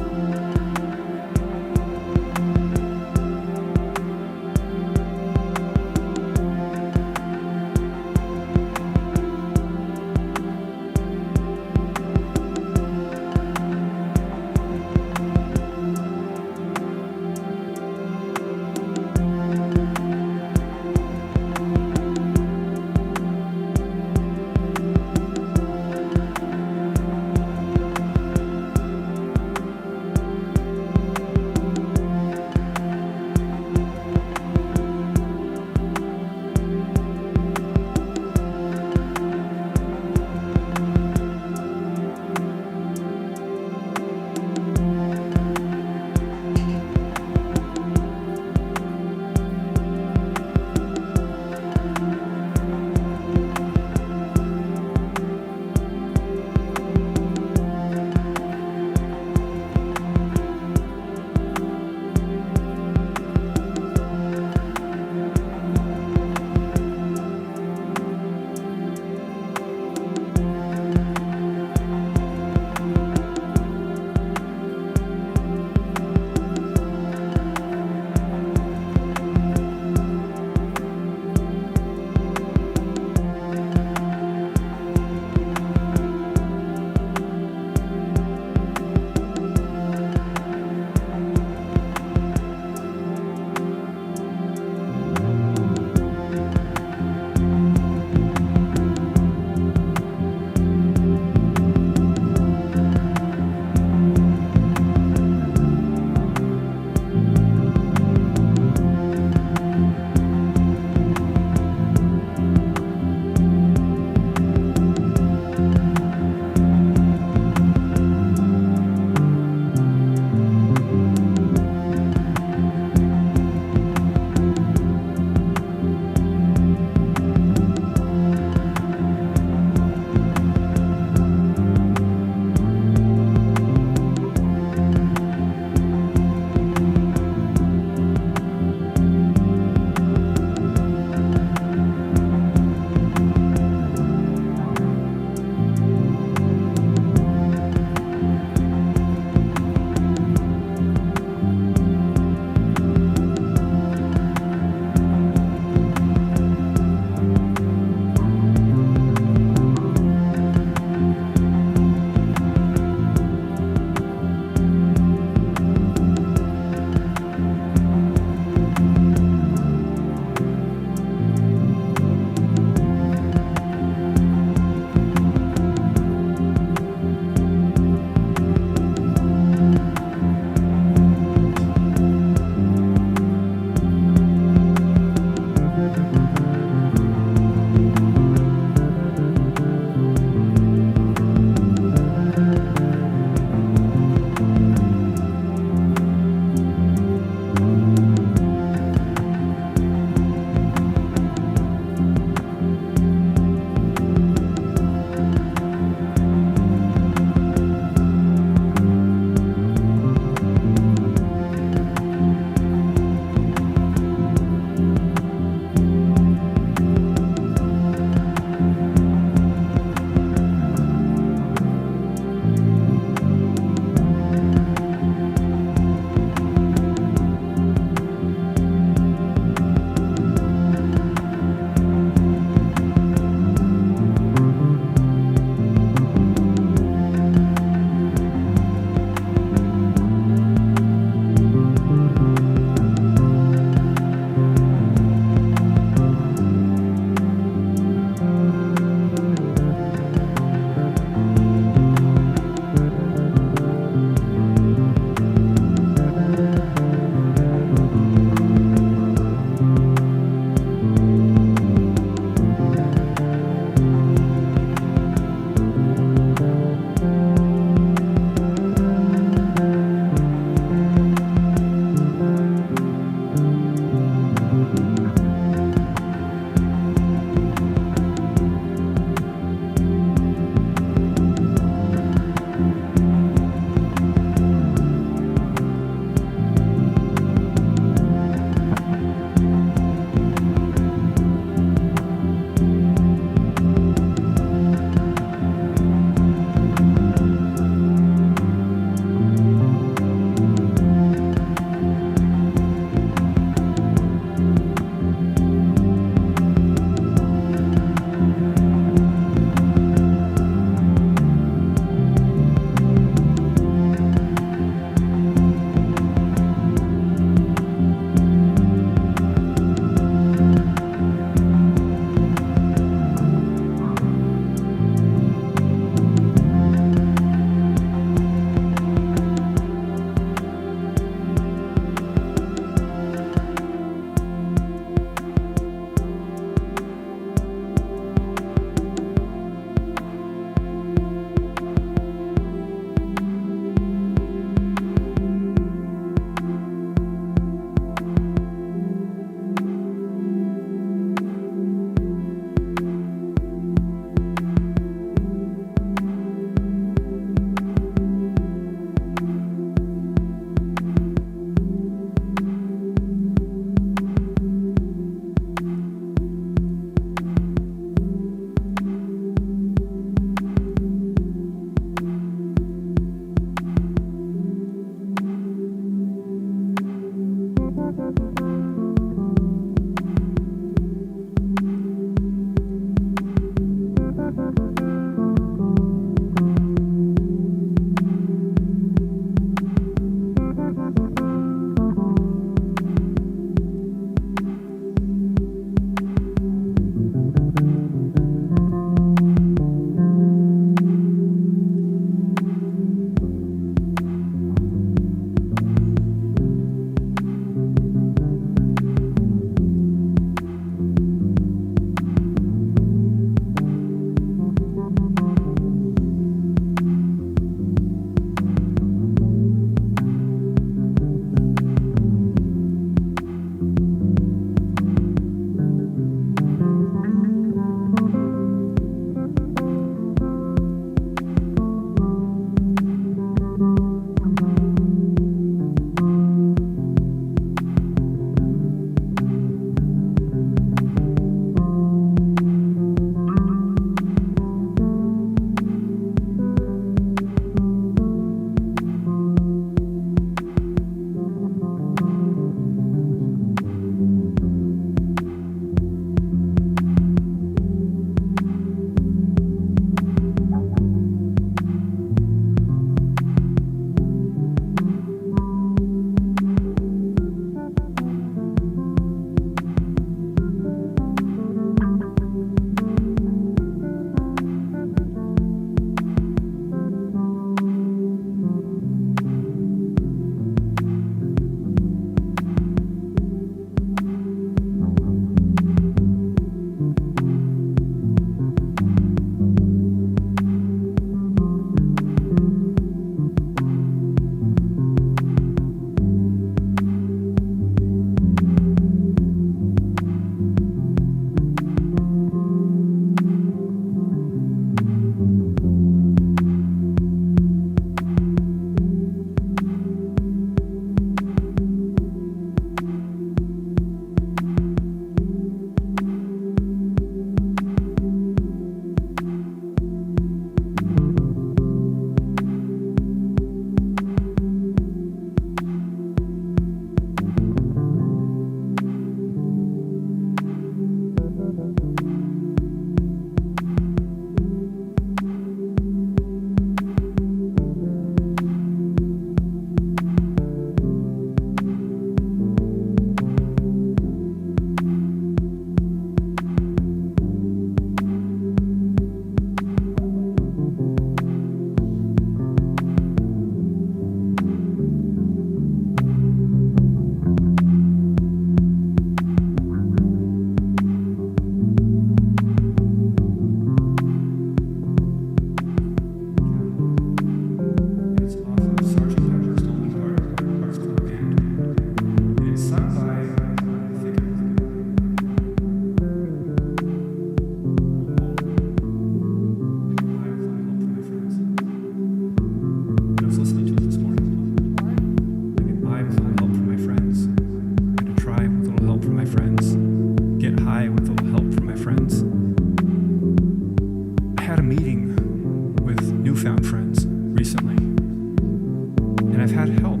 And I've had help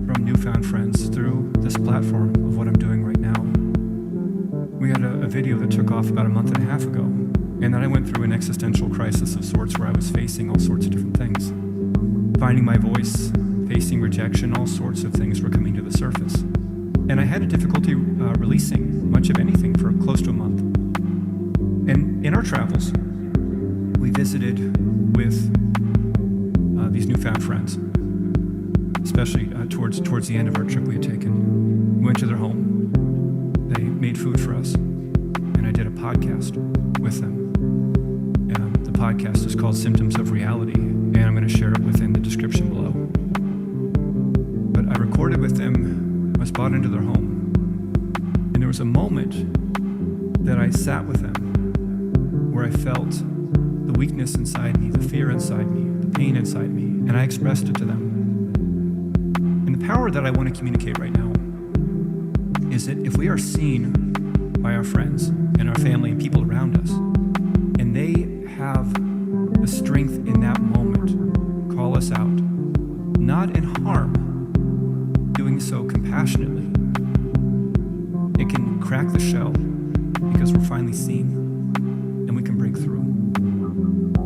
from newfound friends through this platform of what I'm doing right now. We had a video that took off about a month and a half ago, and then I went through an existential crisis of sorts where I was facing all sorts of different things. Finding my voice, facing rejection, all sorts of things were coming to the surface. And I had a difficulty releasing much of anything for close to a month. And in our travels, we visited with these newfound friends, especially towards the end of our trip we had taken. We went to their home. They made food for us, and I did a podcast with them. The podcast is called Symptoms of Reality, and I'm going to share it within the description below. But I recorded with them. I was brought into their home, and there was a moment that I sat with them where I felt the weakness inside me, the fear inside me, the pain inside me, and I expressed it to them. And the power that I want to communicate right now is that if we are seen by our friends and our family and people around us, and they have the strength in that moment, call us out, not in harm, doing so compassionately, it can crack the shell because we're finally seen and we can break through.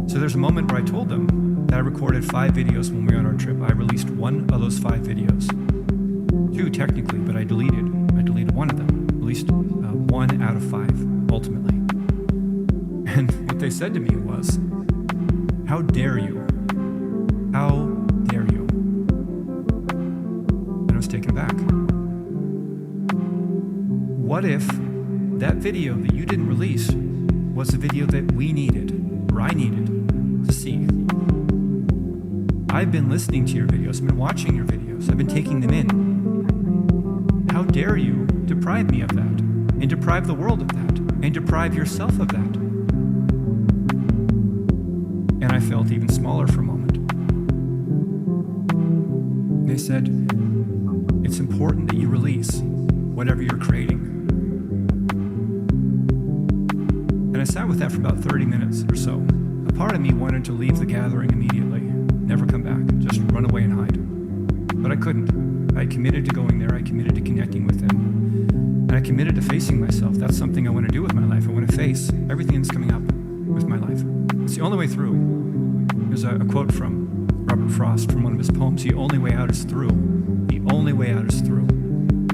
So there's a moment where I told them that I recorded 5 videos when we were on our trip. I released one of those 5 videos. 2 technically, but I deleted one of them. Released 1 out of 5 ultimately. And what they said to me was, "How dare you? How dare you?" And I was taken aback. What if that video that you didn't release was the video that we needed, or I needed, to see? I've been listening to your videos, I've been watching your videos, I've been taking them in. How dare you deprive me of that, and deprive the world of that, and deprive yourself of that? And I felt even smaller for a moment. They said, "It's important that you release whatever you're creating." And I sat with that for about 30 minutes or so. A part of me wanted to leave the gathering immediately, never come back, just run away and hide. But I couldn't. I committed to going there, I committed to connecting with them, and I committed to facing myself. That's something I want to do with my life. I want to face everything that's coming up with my life. It's the only way through. There's a quote from Robert Frost from one of his poems, "The only way out is through." The only way out is through.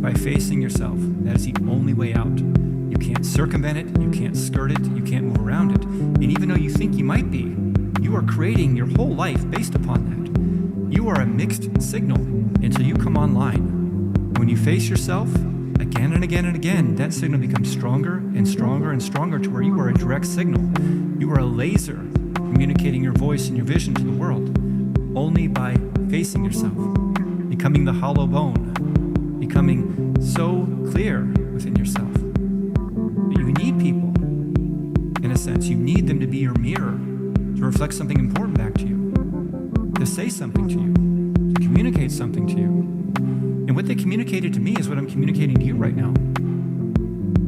By facing yourself, that is the only way out. You can't circumvent it, you can't skirt it, you can't move around it. And even though you think you might be, you are creating your whole life based upon that. You are a mixed signal until you come online. When you face yourself again and again and again, that signal becomes stronger and stronger and stronger to where you are a direct signal. You are a laser communicating your voice and your vision to the world only by facing yourself, becoming the hollow bone, becoming so clear within yourself. But you need people, in a sense. You need them to be your mirror, to reflect something important back to you, to say something to you, to communicate something to you. And what they communicated to me is what I'm communicating to you right now.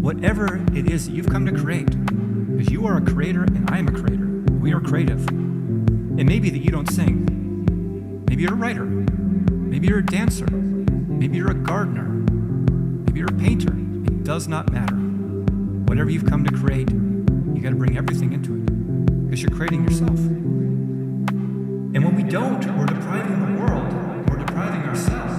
Whatever it is that you've come to create, because you are a creator and I am a creator. We are creative. It may be that you don't sing. Maybe you're a writer. Maybe you're a dancer. Maybe you're a gardener. Maybe you're a painter. It does not matter. Whatever you've come to create, you got to bring everything into it, because you're creating yourself. And when we don't, we're depriving the world, we're depriving ourselves.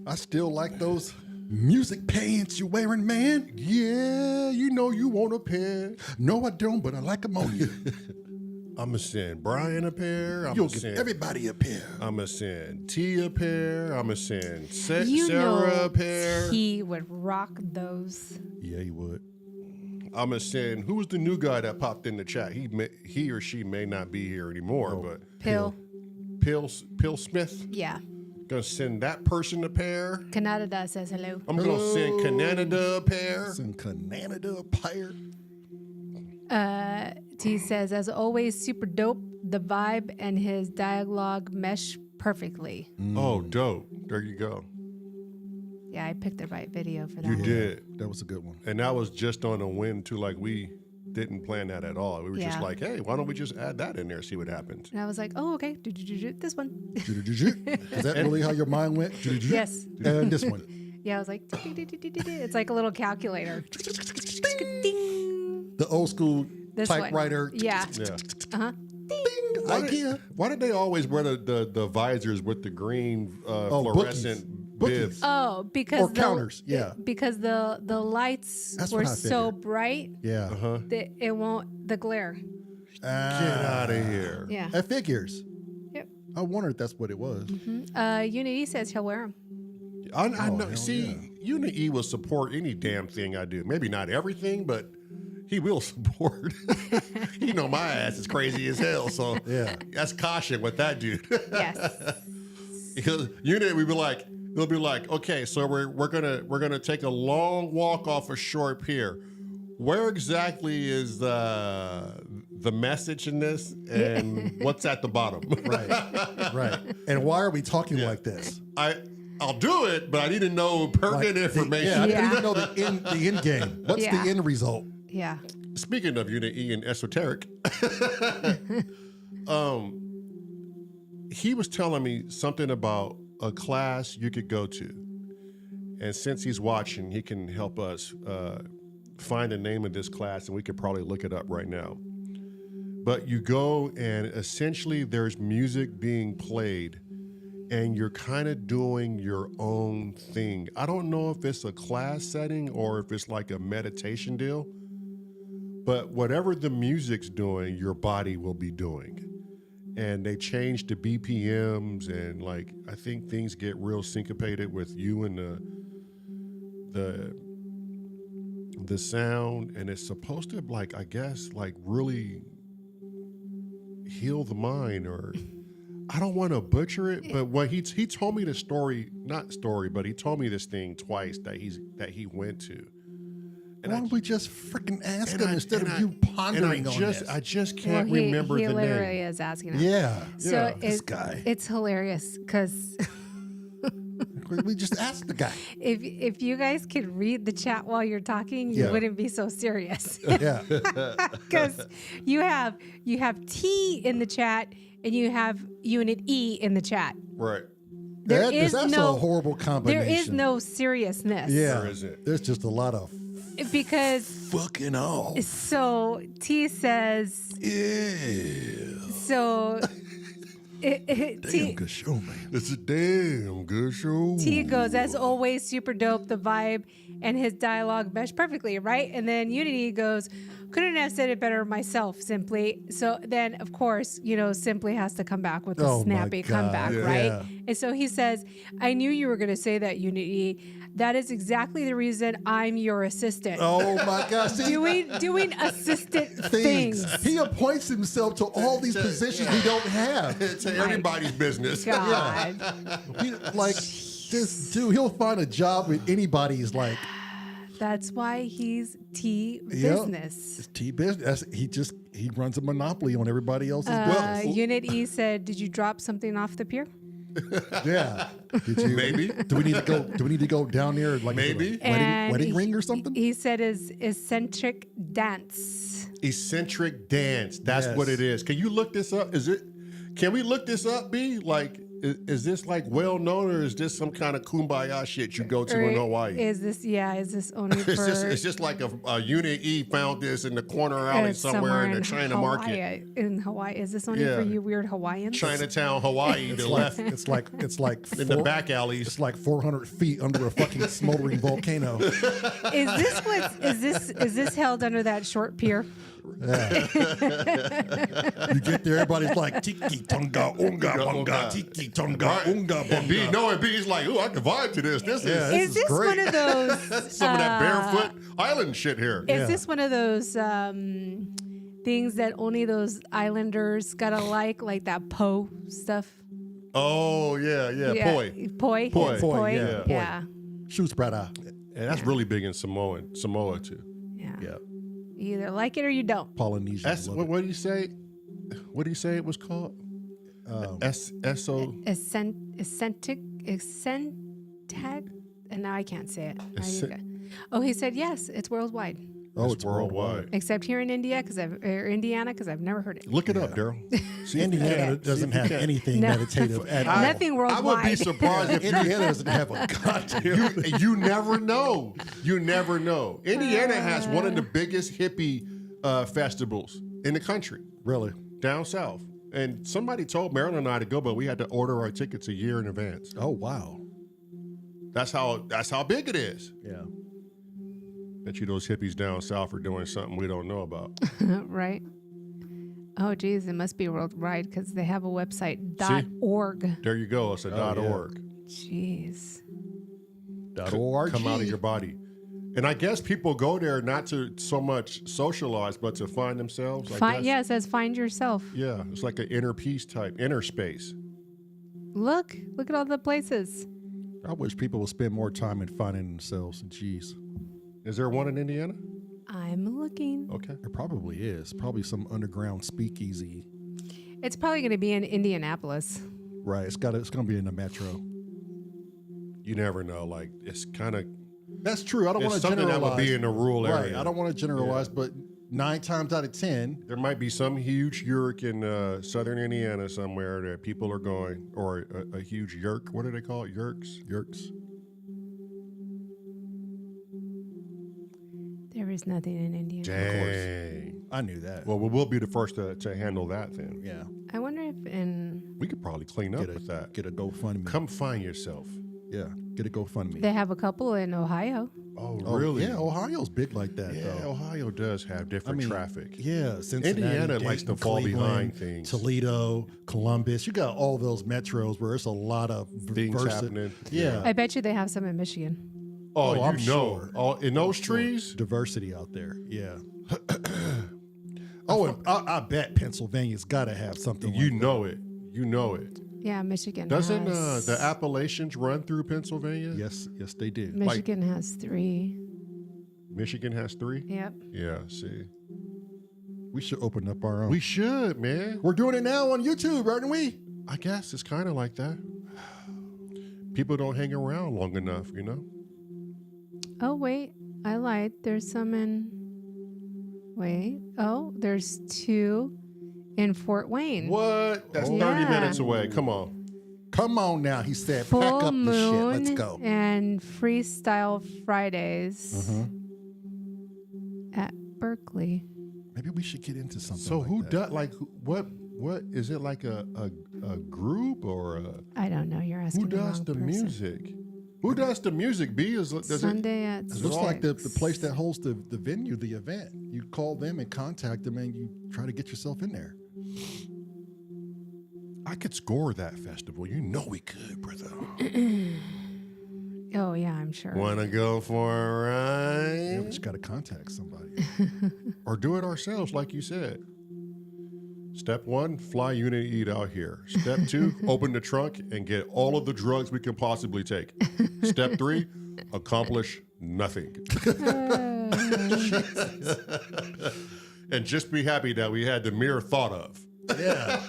I still like those music pants you wearing, man. Yeah, you know you want a pair. No, I don't, but I like them on you. I'm going to send Brian a pair. You'll give everybody a pair. I'm going to send T a pair. I'm going to send You Sarah know a pair. he would rock those. Yeah, he would. I'm going to send, who's the new guy that popped in the chat? He or she may not be here anymore, but Pill. Pill Smith. Yeah. Going to send that person a pair. Canada says hello. I'm going to send Canada a pair. Send Canada a pair. T says, as always, super dope. The vibe and his dialogue mesh perfectly. Oh, dope. There you go. Yeah, I picked the right video for that. You did. That was a good one. And that was just on a whim too. Like we didn't plan that at all. We were just Yeah. like, hey, why don't we just add that in there, see what happens? And I was like, oh, okay. This one. Is that really how your mind went? Yes. And this one. Yeah, I was like, it's like a little calculator. Ding. The old school This one. typewriter. Yeah. Yeah. Uh-huh. Ding. IKEA. Why did they always wear the visors with the green fluorescent bibs? Oh, because Or counters, yeah. Because the lights That's were what I so figured. bright Yeah. that it won't the glare. Get out of here. Yeah. That figures. Yep. I wonder if that's what it was. Unity says he'll wear them. I know. hell See, Uni will support any damn thing I do. Maybe not everything, but he will support. You know, my ass is crazy as hell, so Yeah. that's caution with that dude. Yes. Because Uni, he'll be like, okay, so we're gonna take a long walk off a short pier. Where exactly is the message in this, and what's at the bottom? Right. And why are we talking like this? I'll do it, but I need to know pertinent information. I Yeah. need to know the end game. What's Yeah. the end result? Yeah. Speaking of Unit E and esoteric, he was telling me something about a class you could go to. And since he's watching, he can help us find the name of this class, and we could probably look it up right now. But you go, and essentially there's music being played, and you're kind of doing your own thing. I don't know if it's a class setting or if it's like a meditation deal, but whatever the music's doing, your body will be doing. And they change the BPMs, and like I think things get real syncopated with you and the sound, and it's supposed to like, I guess, like really heal the mind, or I don't want to butcher it, but what he told me the story, not story, but he told me this thing twice that he went to. And Why don't we just freaking ask him instead of you and pondering on this? I just Well, can't remember he the literally name. is asking us. Yeah. So This guy. it's hilarious because We just asked the guy. if you guys could read the chat while you're talking, you Yeah. wouldn't be so serious. Yeah. Because you have T in the chat and you have Unit E in the chat. Right. There That's a horrible combination. There is no seriousness. Yeah. There isn't. There's just a lot of Because fucking off. so T says Yeah. so. Damn good show, man. It's a damn good show. T goes, as always, super dope. The vibe and his dialogue mesh perfectly, right? And then Unity goes, couldn't have said it better myself, Simply. So then, of course, Simply has to come back with a Oh my snappy God. comeback, Yeah. right? Yeah. And so he says, I knew you were going to say that, Unity. That is exactly the reason I'm your assistant. Oh my gosh. See, Doing assistant things. He appoints himself to all these positions we don't have. It's everybody's business. God. Like this dude, he'll find a job with anybody's like That's why he's T Yep. business. It's T business. He runs a monopoly on everybody else's Unit E said, did you drop something off the pier? Yeah. Did you Maybe. Do we need to go down there like Maybe. wedding ring or something? He said his eccentric dance. Eccentric dance. That's Yes. what it is. Can you look this up? Can we look this up, B? Like, is this like well known, or is this some kind of kumbaya shit you go to in Hawaii? Is this only for... It's just like a Unit E found this in the corner alley somewhere in the China market. In Hawaii. Is this only for you weird Hawaiians? Chinatown, Hawaii, the left. It's like in the back alleys. It's like 400 feet under a fucking smoldering volcano. Is this held under that short pier? Yeah. You get there, everybody's like tiki tonga unga bunga, tiki tonga unga bunga. And B's like, ooh, I can vibe to this. This Is this great. one of those some of that barefoot island shit here. Is this one of those things that only those islanders gotta like that Po stuff? Oh yeah. Poi. Poi. Yeah. Shoes brother. And that's really big in Samoa too. Yeah. You either like it or you don't. Polynesian. That's what do you say? What do you say it was called? S.O. Eccentric. And now I can't say it. He said yes. It's worldwide. Oh, it's worldwide. Except here in Indiana, because I've never heard it. Look it up, Daryl. Indiana doesn't have anything meditative at all. Nothing worldwide. I would be surprised if Indiana doesn't have a goddamn. You never know. You never know. Indiana has one of the biggest hippie festivals in the country. Really? Down south. And somebody told Marilyn and I to go, but we had to order our tickets a year in advance. Oh, wow. That's how big it is. Yeah. Bet you those hippies down south are doing something we don't know about. Right. Oh, geez, it must be worldwide because they have a website, .org. There you go. It's a .org. Jeez. .org. Come out of your body. And I guess people go there not to so much socialize, but to find themselves. Yeah, it says find yourself. Yeah, it's like an inner peace type, inner space. Look at all the places. I wish people would spend more time in finding themselves. Jeez. Is there one in Indiana? I'm looking. Okay. There probably is. Probably some underground speakeasy. It's probably going to be in Indianapolis. Right. It's going to be in the metro. You never know. Like, it's kind of... That's true. I don't want to something generalize. that would be in a rural area. Right. I don't want to generalize, but 9 times out of 10... There might be some huge yurk in southern Indiana somewhere that people are going, or a huge yurk. What do they call it? Yurks? There is nothing in Indiana. Dang. I knew that. Well, we'll be the first to handle that then. Yeah. I wonder if We could probably clean up with that. Get a GoFundMe. Come find yourself. Yeah. Get a GoFundMe. they have a couple in Ohio. Oh, really? Yeah. Ohio's big like that, Yeah, though. Ohio does have different traffic. Yeah, Cincinnati, Indiana likes to fall Cleveland, behind things. Toledo, Columbus. You got all those metros where it's a lot of Things happening. Yeah. I bet you they have some in Michigan. Oh, I'm you know. sure. Oh, in those trees? Diversity out there. Yeah. Oh, and I bet Pennsylvania's got to have something You like know it. You know it. Yeah, Michigan Doesn't has... the Appalachians run through Pennsylvania? that. Yes, they do. Michigan has 3. Michigan has 3? Yep. Yeah, see. We should open up our own. We should, man. We're doing it now on YouTube, aren't we? I guess it's kind of like that. People don't hang around long enough, you know? Oh, wait. I lied. There's some in... Wait. Oh, there's 2 in Fort Wayne. What? That's 30 minutes away. Come on. Come on now, he said. Full Pack up the shit. Moon Let's go. and Freestyle Fridays at Berkeley. Maybe we should get into something. So like who that. does, like, what is it like a group or a... I don't know. You're asking Who does the music? Who does the music? Does Sunday at It looks like the 6. place that holds the venue, the event. You call them and contact them, and you try to get yourself in there. I could score that festival. You know we could, brother. Oh, yeah, I'm sure. Wanna go for a Yeah, ride? we just got to contact somebody. Or do it ourselves, like you said. Step 1, fly Unit E out here. Step 2, open the trunk and get all of the drugs we can possibly take. Step 3, accomplish nothing. And just be happy that we had the mere thought of. Yeah.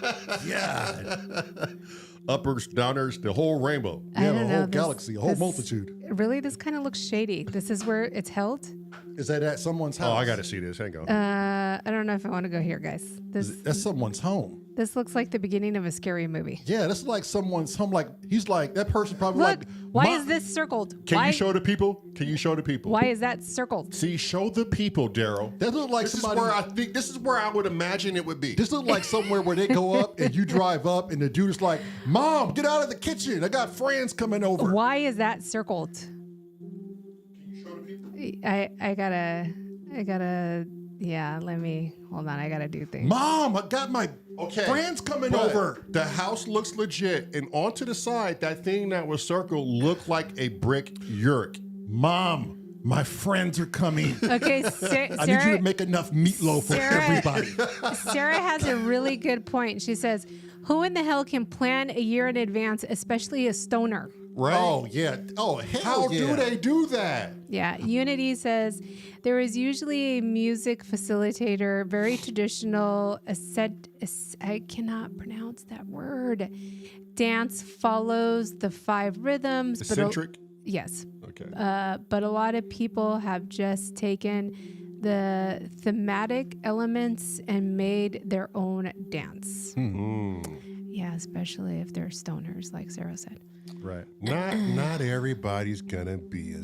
Uppers, downers, the whole rainbow. I Yeah, don't the know, whole galaxy, a whole this- multitude. Really, this kind of looks shady. This is where it's held. Is that at someone's house? Oh, I got to see this. Hang on. I don't know if I want to go here, guys. That's someone's home. This looks like the beginning of a scary movie. Yeah, this is like he's like, that person probably Look, like. why is this circled? Can Why, you show the people? Can you show the people? why is that circled? See, show the people, Daryl. That look like This is somebody. where I think. This is where I would imagine it would be. This look like somewhere where they go up and you drive up and the dude is like, Mom, get out of the kitchen. I got friends coming over. Why is that circled? Can you show the people? I gotta, yeah, hold on. I gotta do things. Mom, I got my friends coming but over. The house looks legit, and onto the side, that thing that was circled looked like a brick yurt. Mom, my friends are coming. Okay, I need you to make enough meatloaf for everybody. Sarah has a really good point. She says, who in the hell can plan a year in advance, especially a stoner? Right? Oh, yeah. Oh, hell How yeah. do they do that? Yeah, Unity says there is usually a music facilitator, very traditional, I cannot pronounce that word. Dance follows the 5 rhythms. Eccentric? Yes. Okay. But a lot of people have just taken the thematic elements and made their own dance. Yeah, especially if they're stoners, like Sarah said. Right. Not everybody's gonna be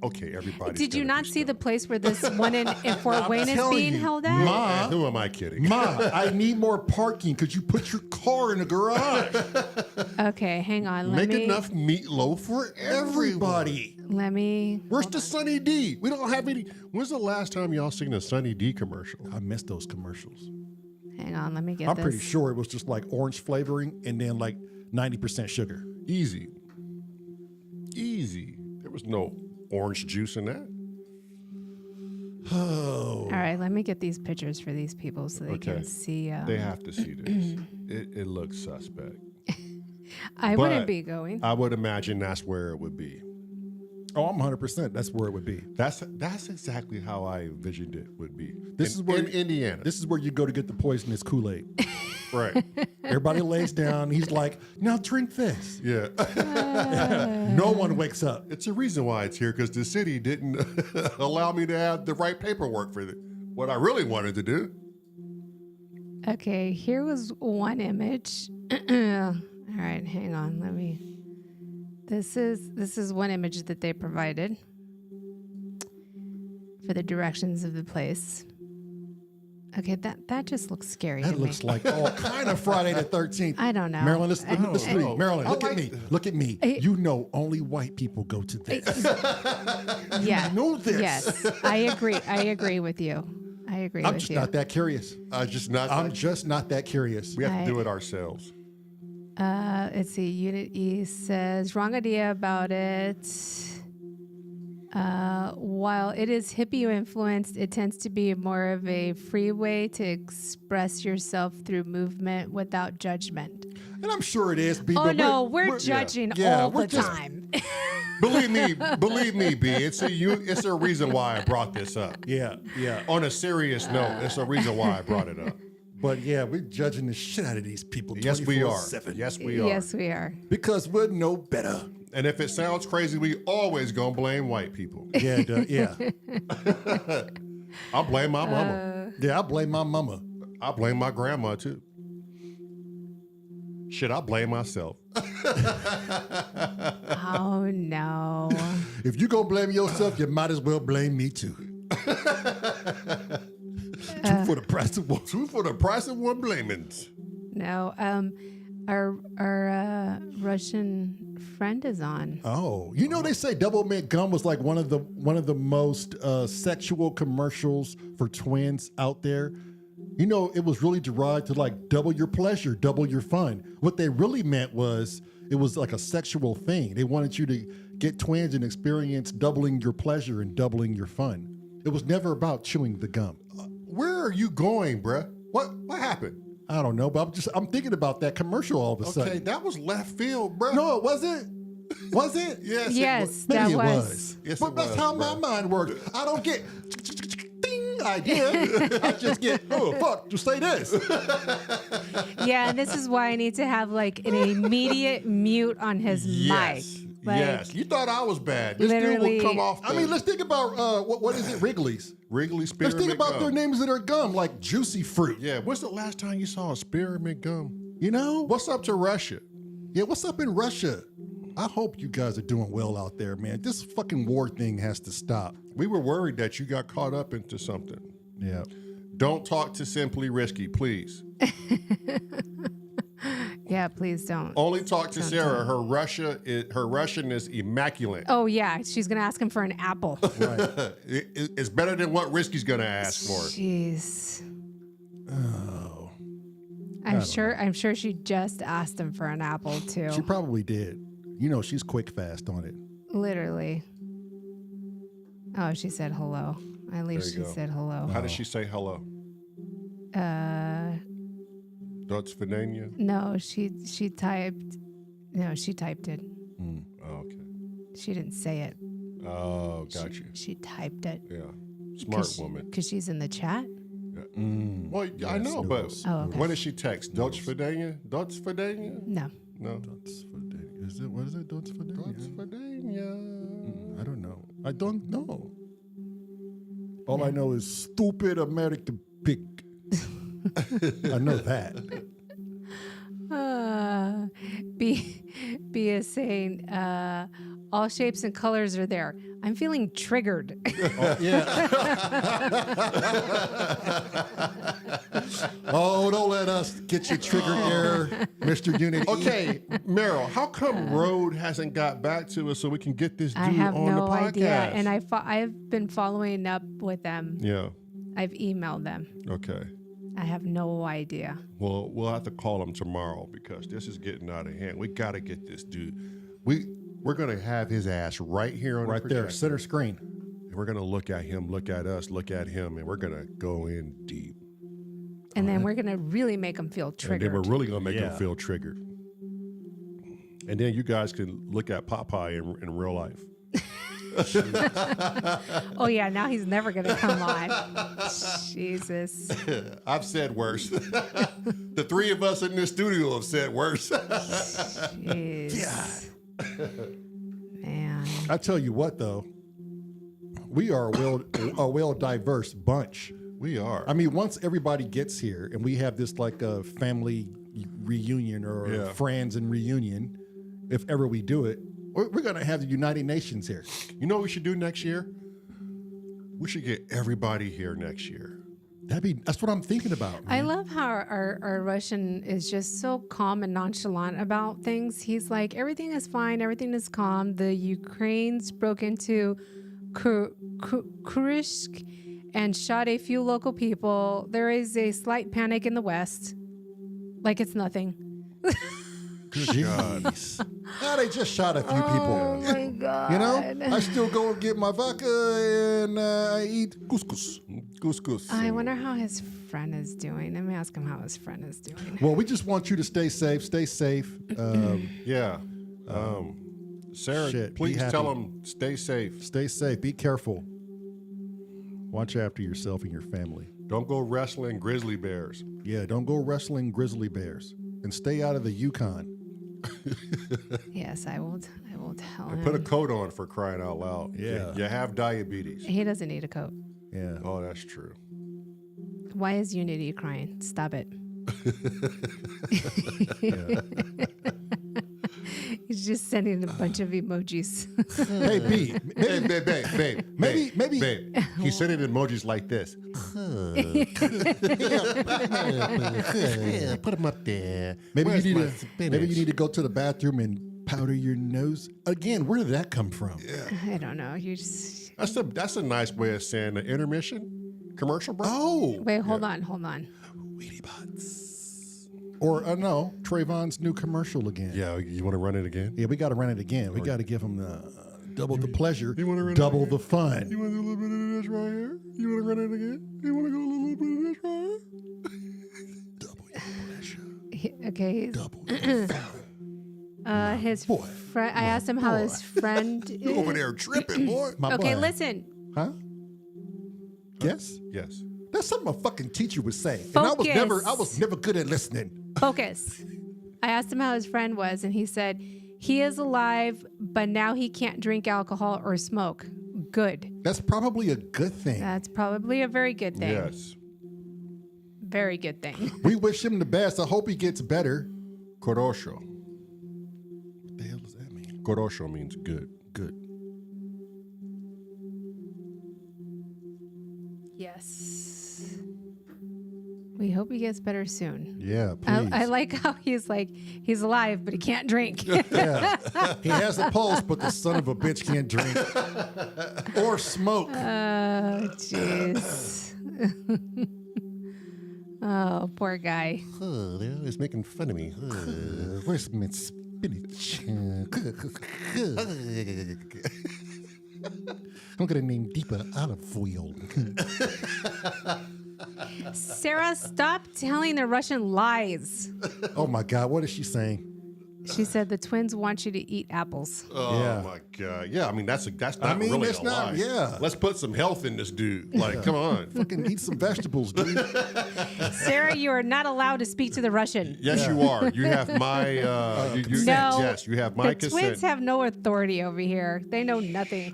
okay. Everybody. Did you not see the place where this one in Fort Wayne is telling being you, held at? Ma, Who am I kidding? Ma, I need more parking because you put your car in the garage. Okay, hang on. Make enough meatloaf for everybody. Let me. Where's the Sunny D? We don't have any. When's the last time y'all seen a Sunny D commercial? I missed those commercials. Hang on, let me get I'm this. pretty sure it was just like orange flavoring and then like 90% sugar. Easy. There was no orange juice in that. Oh. All right, let me get these pictures for these people so they can see. They have to see this. It looks suspect. I But wouldn't be going. I would imagine that's where it would be. Oh, I'm 100%. That's where it would be. That's exactly how I envisioned it would be. This is where in Indiana. This is where you go to get the poisonous Kool-Aid. Right. Everybody lays down. He's like, now drink this. Yeah. No one wakes up. It's a reason why it's here, because the city didn't allow me to have the right paperwork for what I really wanted to do. Okay, here was one image. All right, hang on. Let me. This is one image that they provided for the directions of the place. Okay, that just looks scary. That to looks me. like all kind of Friday the 13th. I don't know. Marilyn, listen to me. Marilyn, look at me. Look at me. I- You know only white people go to this. Yeah. know this. Yes, I agree. I agree with you. I agree I'm with just you. not that curious. I'm just not that curious. We have to do it ourselves. Let's see. Unit E says wrong idea about it. While it is hippie influenced, it tends to be more of a free way to express yourself through movement without judgment. And I'm sure it is. B, Oh but no, we're judging all we're the just- time. Believe me, B. It's a reason why I brought this up. Yeah. On a serious note, it's a reason why I brought it up. But yeah, we're judging the shit out of these people. Yes, we are. 24/7. Yes, we are. Yes, we are. Because we're no better. And if it sounds crazy, we always gonna blame white people. Yeah, yeah. I'll blame my mama. Yeah, I blame my mama. I blame my grandma too. Shit, I blame myself. Oh no. If you gonna blame yourself, you might as well blame me too. Two for the price of one. Two for the price of one blamings. No. Our Russian friend is on. Oh, you know they say Double Mint Gum was like one of the most sexual commercials for twins out there. You know, it was really derived to like double your pleasure, double your fun. What they really meant was it was like a sexual thing. They wanted you to get twins and experience doubling your pleasure and doubling your fun. It was never about chewing the gum. Where are you going, bruh? What happened? I don't know, but I'm thinking about that commercial all of a Okay, sudden. that was left field, bruh. No, it wasn't. Was it? Yes. Yes, Maybe that it was. was. Yes, But it that's was, how my bro. mind works. I don't get ding idea. I just get, oh, fuck, just say this. Yeah, and this is why I need to have like an immediate mute on his Yes. mic. Like, yes, you thought I was bad. This dude literally- will come off. I mean, let's think about what is it, Wrigley's? Wrigley Let's spearmint think about gum. their names of their gum, like Juicy Fruit. Yeah, when's the last time you saw a spearmint gum? You know? What's up to Russia? Yeah, what's up in Russia? I hope you guys are doing well out there, man. This fucking war thing has to stop. We were worried that you got caught up into something. Yeah. Don't talk to Simply Risky, please. Yeah, please don't. Only talk to Don't Sarah. Her Russian is immaculate. Oh yeah, she's gonna ask him for an apple. Right. It's better than what Risky's gonna ask for. Jeez. Oh. I'm sure she just asked him for an apple too. She probably did. You know, she's quick fast on it. Literally. Oh, she said hello. At least There she you go. said hello. How does she say hello? That's Vidania? No, she typed. No, she typed it. Oh, okay. She didn't say it. Oh, got you. She typed it. Yeah. Smart woman. Because she's in the chat. Well, I know, but Oh, okay. when did she text? Dutch Vidania? Dutch Vidania? No. No. Is it? What is it? Dutch Dutch Vidania. I don't know. I don't know. All I know is stupid American pig. I know that. B is saying, all shapes and colors are there. I'm feeling triggered. Yeah. Oh, don't let us get you triggered there, Mr. Unity. Okay, Meryl, how come Road hasn't got back to us so we can get this dude I have on the no podcast? idea. And I've been following up with them. Yeah. I've emailed them. Okay. I have no idea. Well, we'll have to call him tomorrow because this is getting out of hand. We got to get this dude. We're going to have his ass right here on Right the there, projector. center screen. And we're going to look at him, look at us, look at him, and we're going to go in deep. And then we're going to really make them feel And triggered. then we're really going to make him Yeah. feel triggered. And then you guys can look at Popeye in real life. Oh, yeah. Now he's never going to come on. Jesus. I've said worse. The three of us in this studio have said worse. Jeez. Man. I tell you what, though, we are a well diverse bunch. We are. I mean, once everybody gets here and we have this like a family reunion or Yeah. friends and reunion, if ever we do it, we're going to have the United Nations here. You know what we should do next year? We should get everybody here next year. That's what I'm thinking about. I man. love how our Russian is just so calm and nonchalant about things. He's like, everything is fine, everything is calm. The Ukrainians broke into Kursk and shot a few local people. There is a slight panic in the West. Like it's nothing. Jeez. Now they just shot a few people. Oh my God. You know, I still go and get my vodka and I eat couscous. Couscous. I wonder how his friend is doing. Let me ask him how his friend is doing. Well, we just want you to stay safe. Stay safe. Yeah. Sarah, Shit, be please happy. tell them stay safe. Stay safe. Be careful. Watch after yourself and your family. Don't go wrestling grizzly bears. Yeah, don't go wrestling grizzly bears. And stay out of the Yukon. Yes, I will tell him. Put a coat on for crying out loud. Yeah. You have diabetes. He doesn't need a coat. Yeah. Oh, that's true. Why is Unity crying? Stop it. He's just sending a bunch of emojis. Hey, B. Hey, babe. Maybe- Babe. He sent it emojis like this. Put them up there. Maybe Where's you my need to. spinach? Maybe you need to go to the bathroom and powder your nose again. Where did that come from? I don't know. You just That's a nice way of saying the intermission commercial break. Oh, wait. Hold on. Weedy Butts. Or no, Trayvon's new commercial again. Yeah, you want to run it again? Yeah, we got to run it again. We got to give him double the pleasure, you wanna run it double again? the fun. You want to do a little bit of this right here? You want to run it again? You want to go a little bit of this right here? Double your pleasure, okay. double the fun. His Boy, friend. I asked him how his friend. You over there tripping, boy. My Okay, boy. listen. Huh? Yes? Yes. That's something a fucking teacher would say. And Focus. I was never good at listening. Focus. I asked him how his friend was, and he said He is alive, but now he can't drink alcohol or smoke. Good. That's probably a good thing. That's probably a very good thing. Yes. Very good thing. We wish him the best. I hope he gets better. Korosho. What the hell does that mean? Korosho means good. Good. Yes. We hope he gets better soon. Yeah, please. I like how he's alive, but he can't drink. Yeah. He has a pulse, but the son of a bitch can't drink or smoke. Oh, jeez. Oh, poor guy. Oh, it's making fun of me. Where's my spinach? I'm gonna name Deepa olive oil. Sarah, stop telling the Russian lies. Oh my God, what is she saying? She said the twins want you to eat apples. Oh Yeah. my God! Yeah, I mean that's not really that's a not- lie. yeah. Let's put some health in this dude. Like, come on. Fucking eat some vegetables, dude. Sarah, you are not allowed to speak to the Russian. Yes, you are. You have my. No, Yes, you have my the consent. twins have no authority over here. They know nothing.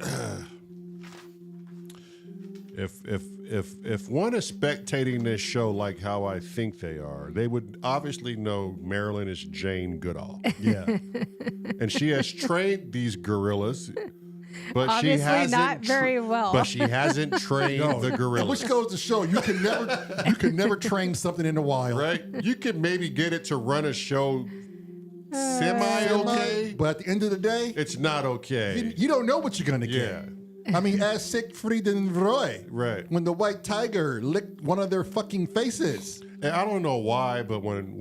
If one is spectating this show like how I think they are, they would obviously know Marilyn is Jane Goodall, Yeah. and she has trained these gorillas, but Obviously she hasn't not very well. But she hasn't trained the gorillas. Which goes to show you can never train something in the wild. Right? You can maybe get it to run a show semi okay, But at the end of the day, it's not okay. you don't know what you're gonna get. Yeah. I mean, ask Siegfried and Roy. Right. When the white tiger licked one of their fucking faces. And I don't know why, but when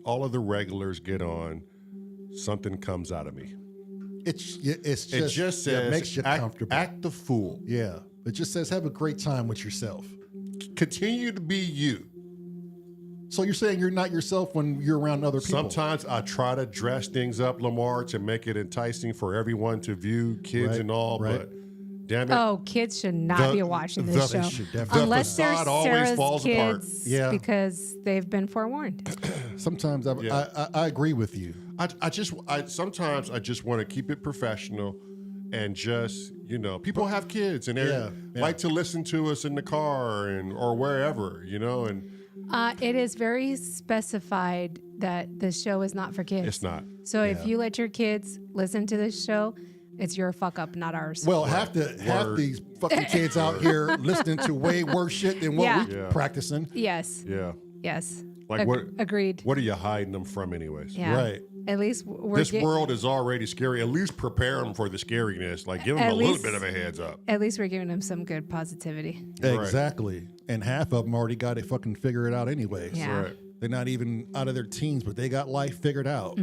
all of the regulars get on, something comes out of me. It just It says makes you comfortable. act the fool. Yeah. It just says have a great time with yourself. Continue to be you. So you're saying you're not yourself when you're around other people? Sometimes I try to dress things up, Lamar, to make it enticing for everyone to view, kids Right, and all, right. but damn it. Oh, kids should not be watching this they show. should definitely- Unless they're facade always Sarah's falls apart. kids, Yeah. because they've been forewarned. Sometimes Yeah. I agree with you. Sometimes I just want to keep it professional and just, people have kids and they Yeah. like to listen to us in the car or wherever, and It is very specified that the show is not for kids. it's not. So if you let your kids listen to this show, it's your fuck up, not ours. Well, half these fucking kids out here listening to way worse shit than what Yeah. we Yeah. practicing. Yes. Yeah. Yes. Like what? Agreed. What are you hiding them from, anyways? Yeah. Right. At least we're This world is already scary. At least prepare them for the scariness. Like give them At a little least- bit of a heads up. At least we're giving them some good positivity. Exactly. And half of them already got it fucking figure it out anyways. Yeah. Right. They're not even out of their teens, but they got life figured out.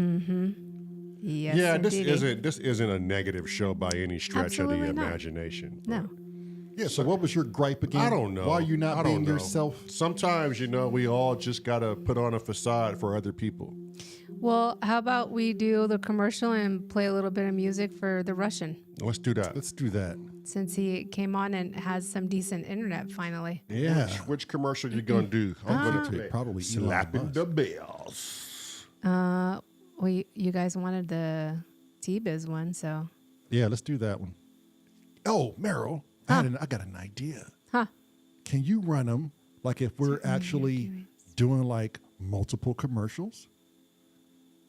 Yes. Yeah, indeedy. this isn't a negative show by any stretch of Absolutely the not. imagination. No. Yeah, so what was your gripe again? I don't know. Why are you not I don't being know. yourself? Sometimes, we all just got to put on a facade for other people. Well, how about we do the commercial and play a little bit of music for the Russian, Let's do that. Let's do that. since he came on and has some decent internet finally. Yeah. Which commercial you going to do? I'm going to play Probably Elon Slapping Musk. the Bells. Well, you guys wanted the T-Biz one, so. Yeah, let's do that one. Oh, Meryl, I got an idea. Huh. Can you run them like if we're actually doing like multiple commercials?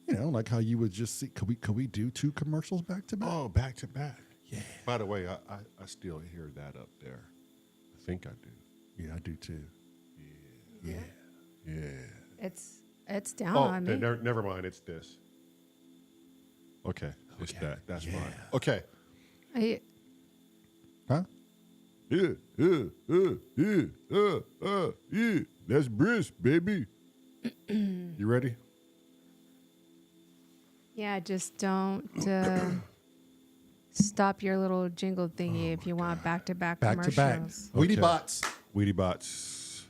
Like how you would just see. Could we do 2 commercials back to back? Oh, back to back. Yeah. By the way, I still hear that up there. I think I do. Yeah, I do too. Yeah. It's down Oh, on me. never mind. It's this. Okay. It's that. That's mine. Okay. Huh? Yeah. That's Brisk, baby. You ready? Yeah, just don't stop your little jingle thingy if you want back-to-back Back to back. commercials. Weedy Okay. bots. Weedy Bots.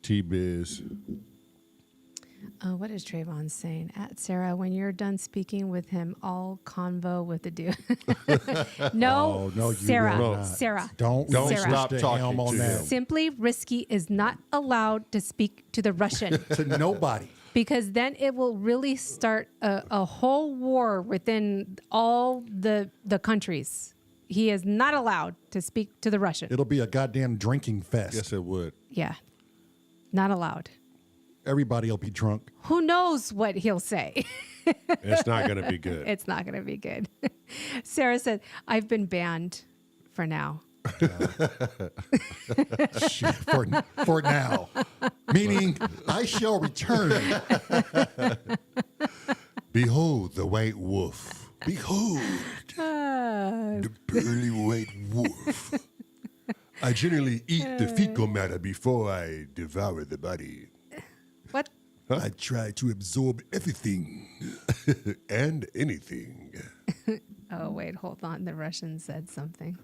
T-Biz. What is Trayvon saying? At Sarah, when you're done speaking with him, all convo with the dude. No, Oh, no, you Sarah. will not. Sarah. Don't Sarah. stop the talking helm on to that. him. Simply Risky is not allowed to speak to the Russian. To nobody. because then it will really start a whole war within all the countries. He is not allowed to speak to the Russian. It'll be a goddamn drinking fest. Yes, it would. Yeah, not allowed. Everybody will be drunk. Who knows what he'll say? It's not going to be good. It's not going to be good. Sarah said, I've been banned for now. Shit, for now. Meaning, I shall return. Behold the white wolf. Behold the pearly white wolf. I generally eat the fecal matter before I devour the body. What? I try to absorb everything And anything. Oh, wait, hold on. The Russian said something.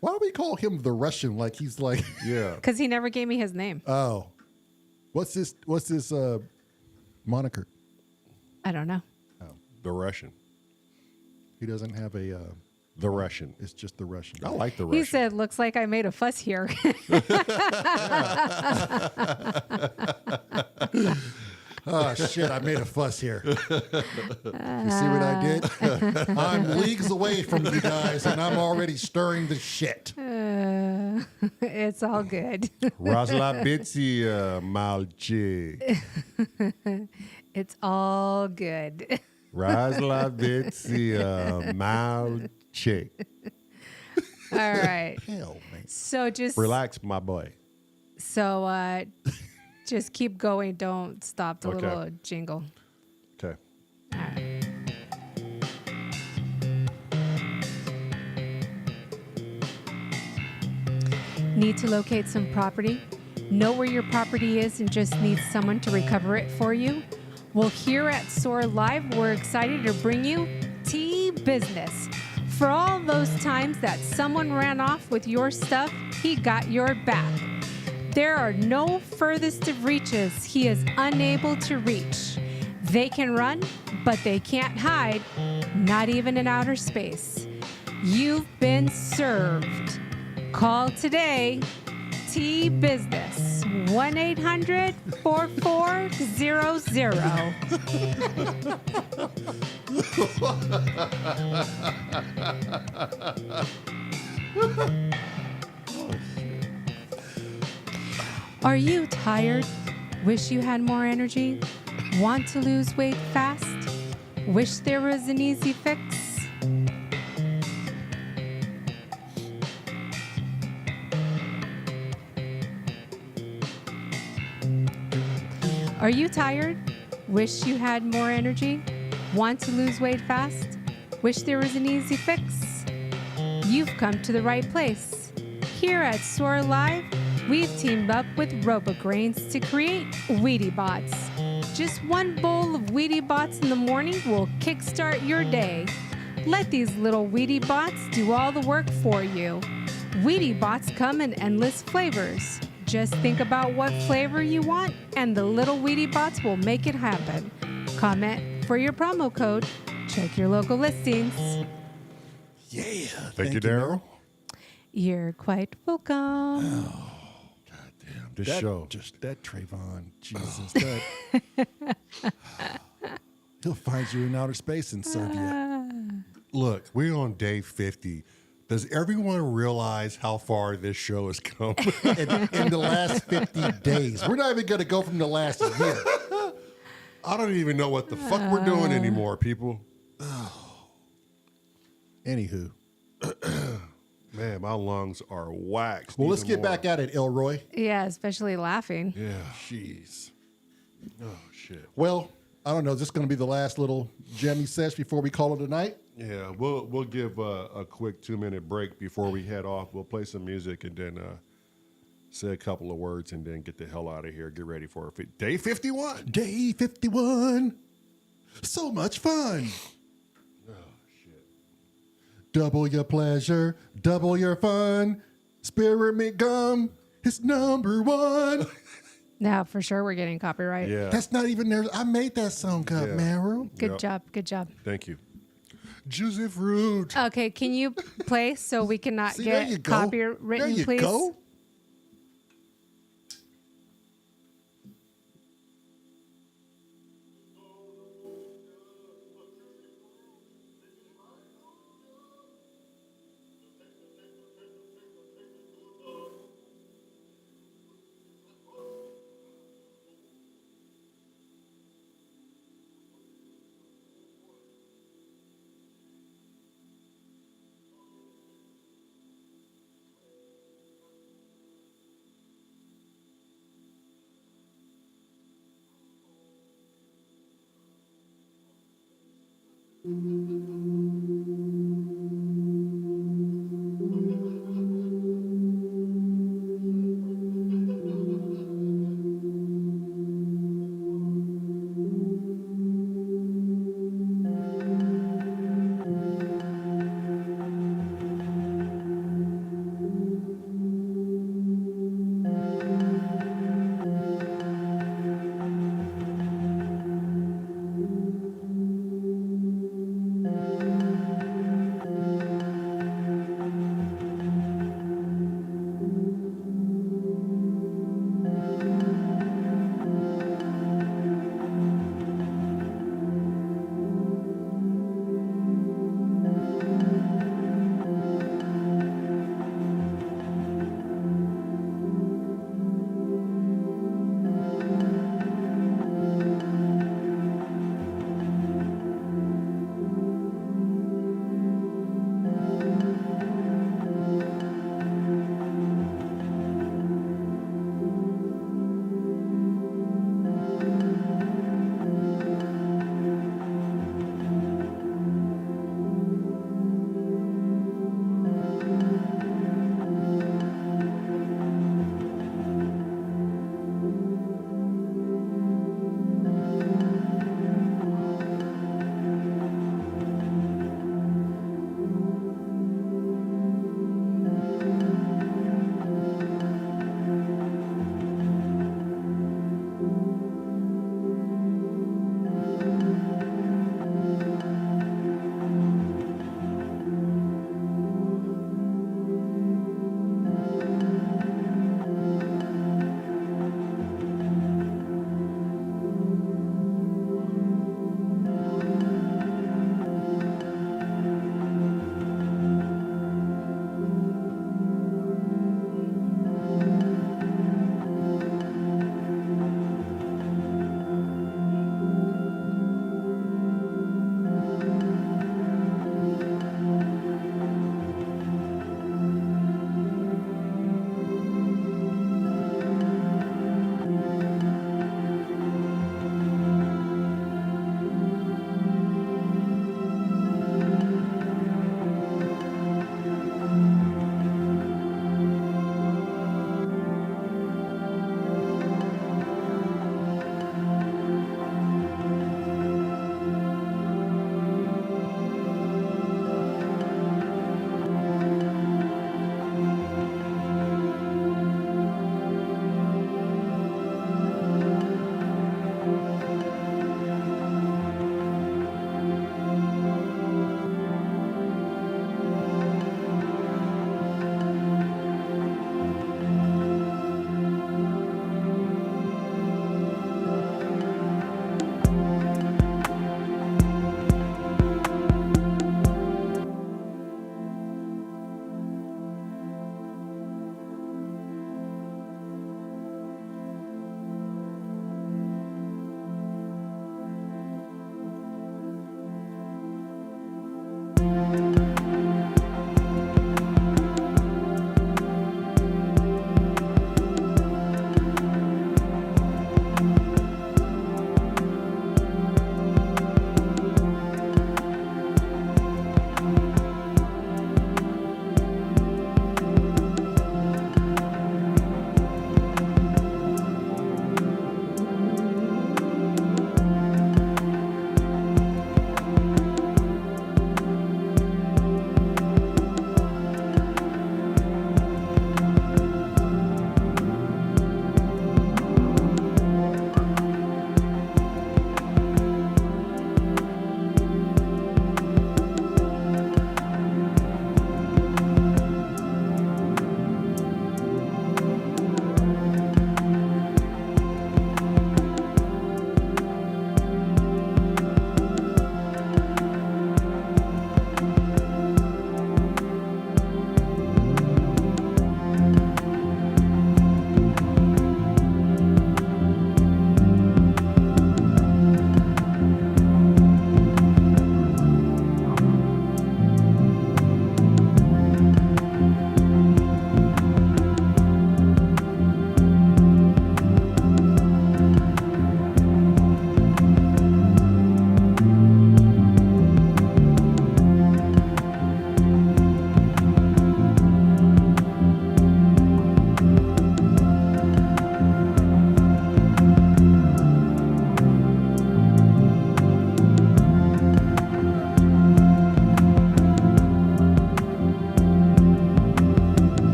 Why do we call him the Russian? Like he's like, Yeah. Because he never gave me his name. oh, what's this moniker? I don't know. The Russian. He doesn't have a. The Russian. It's just the Russian. I like the Russian. He said, looks like I made a fuss here. Oh shit! I made a fuss here. You see what I did? I'm leagues away from you guys, and I'm already stirring the shit. It's all good. Razlabitsi malchi. It's all good. Razlabitsi malchi. All right. Hell, man. So Relax, my boy. Just keep going. Don't stop the Okay. little jingle. Okay. All right. Need to locate some property? Know where your property is and just need someone to recover it for you? Well, here at S.O.R Live, we're excited to bring you T-Business. For all those times that someone ran off with your stuff, he got your back. There are no furthest of reaches he is unable to reach. They can run, but they can't hide, not even in outer space. You've been served. Call today, T-Business, 1-800-4400. Are you tired? Wish you had more energy? Want to lose weight fast? Wish there was an easy fix? Are you tired? Wish you had more energy? Want to lose weight fast? Wish there was an easy fix? You've come to the right place. Here at S.O.R Live, we've teamed up with RoboGrains to create Wheatie Bots. Just one bowl of Wheatie Bots in the morning will kickstart your day. Let these little Wheatie Bots do all the work for you. Wheatie Bots come in endless flavors. Just think about what flavor you want, and the little Wheatie Bots will make it happen. Comment for your promo code. Check your local listings. Yeah. Thank you, Daryl. You're quite welcome. Damn, this That, show. just that Trayvon, Jesus, that he'll find you in outer space and serve you. Look, we're on day 50. Does everyone realize how far this show has come? In the last 50 days, we're not even going to go from the last year. I don't even know what the fuck we're doing anymore, people. Anywho, Man, my lungs are waxed. well, let's even get more. back at it, Elroy. Yeah, especially laughing. Yeah, jeez. Oh, shit. Well, I don't know. Is this going to be the last little jammy sesh before we call it a night? Yeah, we'll give a quick 2-minute break before we head off. We'll play some music and then say a couple of words and then get the hell out of here. Get ready for day 51. Day 51. So much fun. Oh, shit. Double your pleasure, double your fun. Spearmint gum is number one. Now, for sure, we're getting copyright. Yeah. That's not even there. I made that song up, Yeah. man. Good Yep. job. Good job. Thank you. Juicy fruit. Okay, can you play so we cannot See, there you get go. copywritten, There you please? go.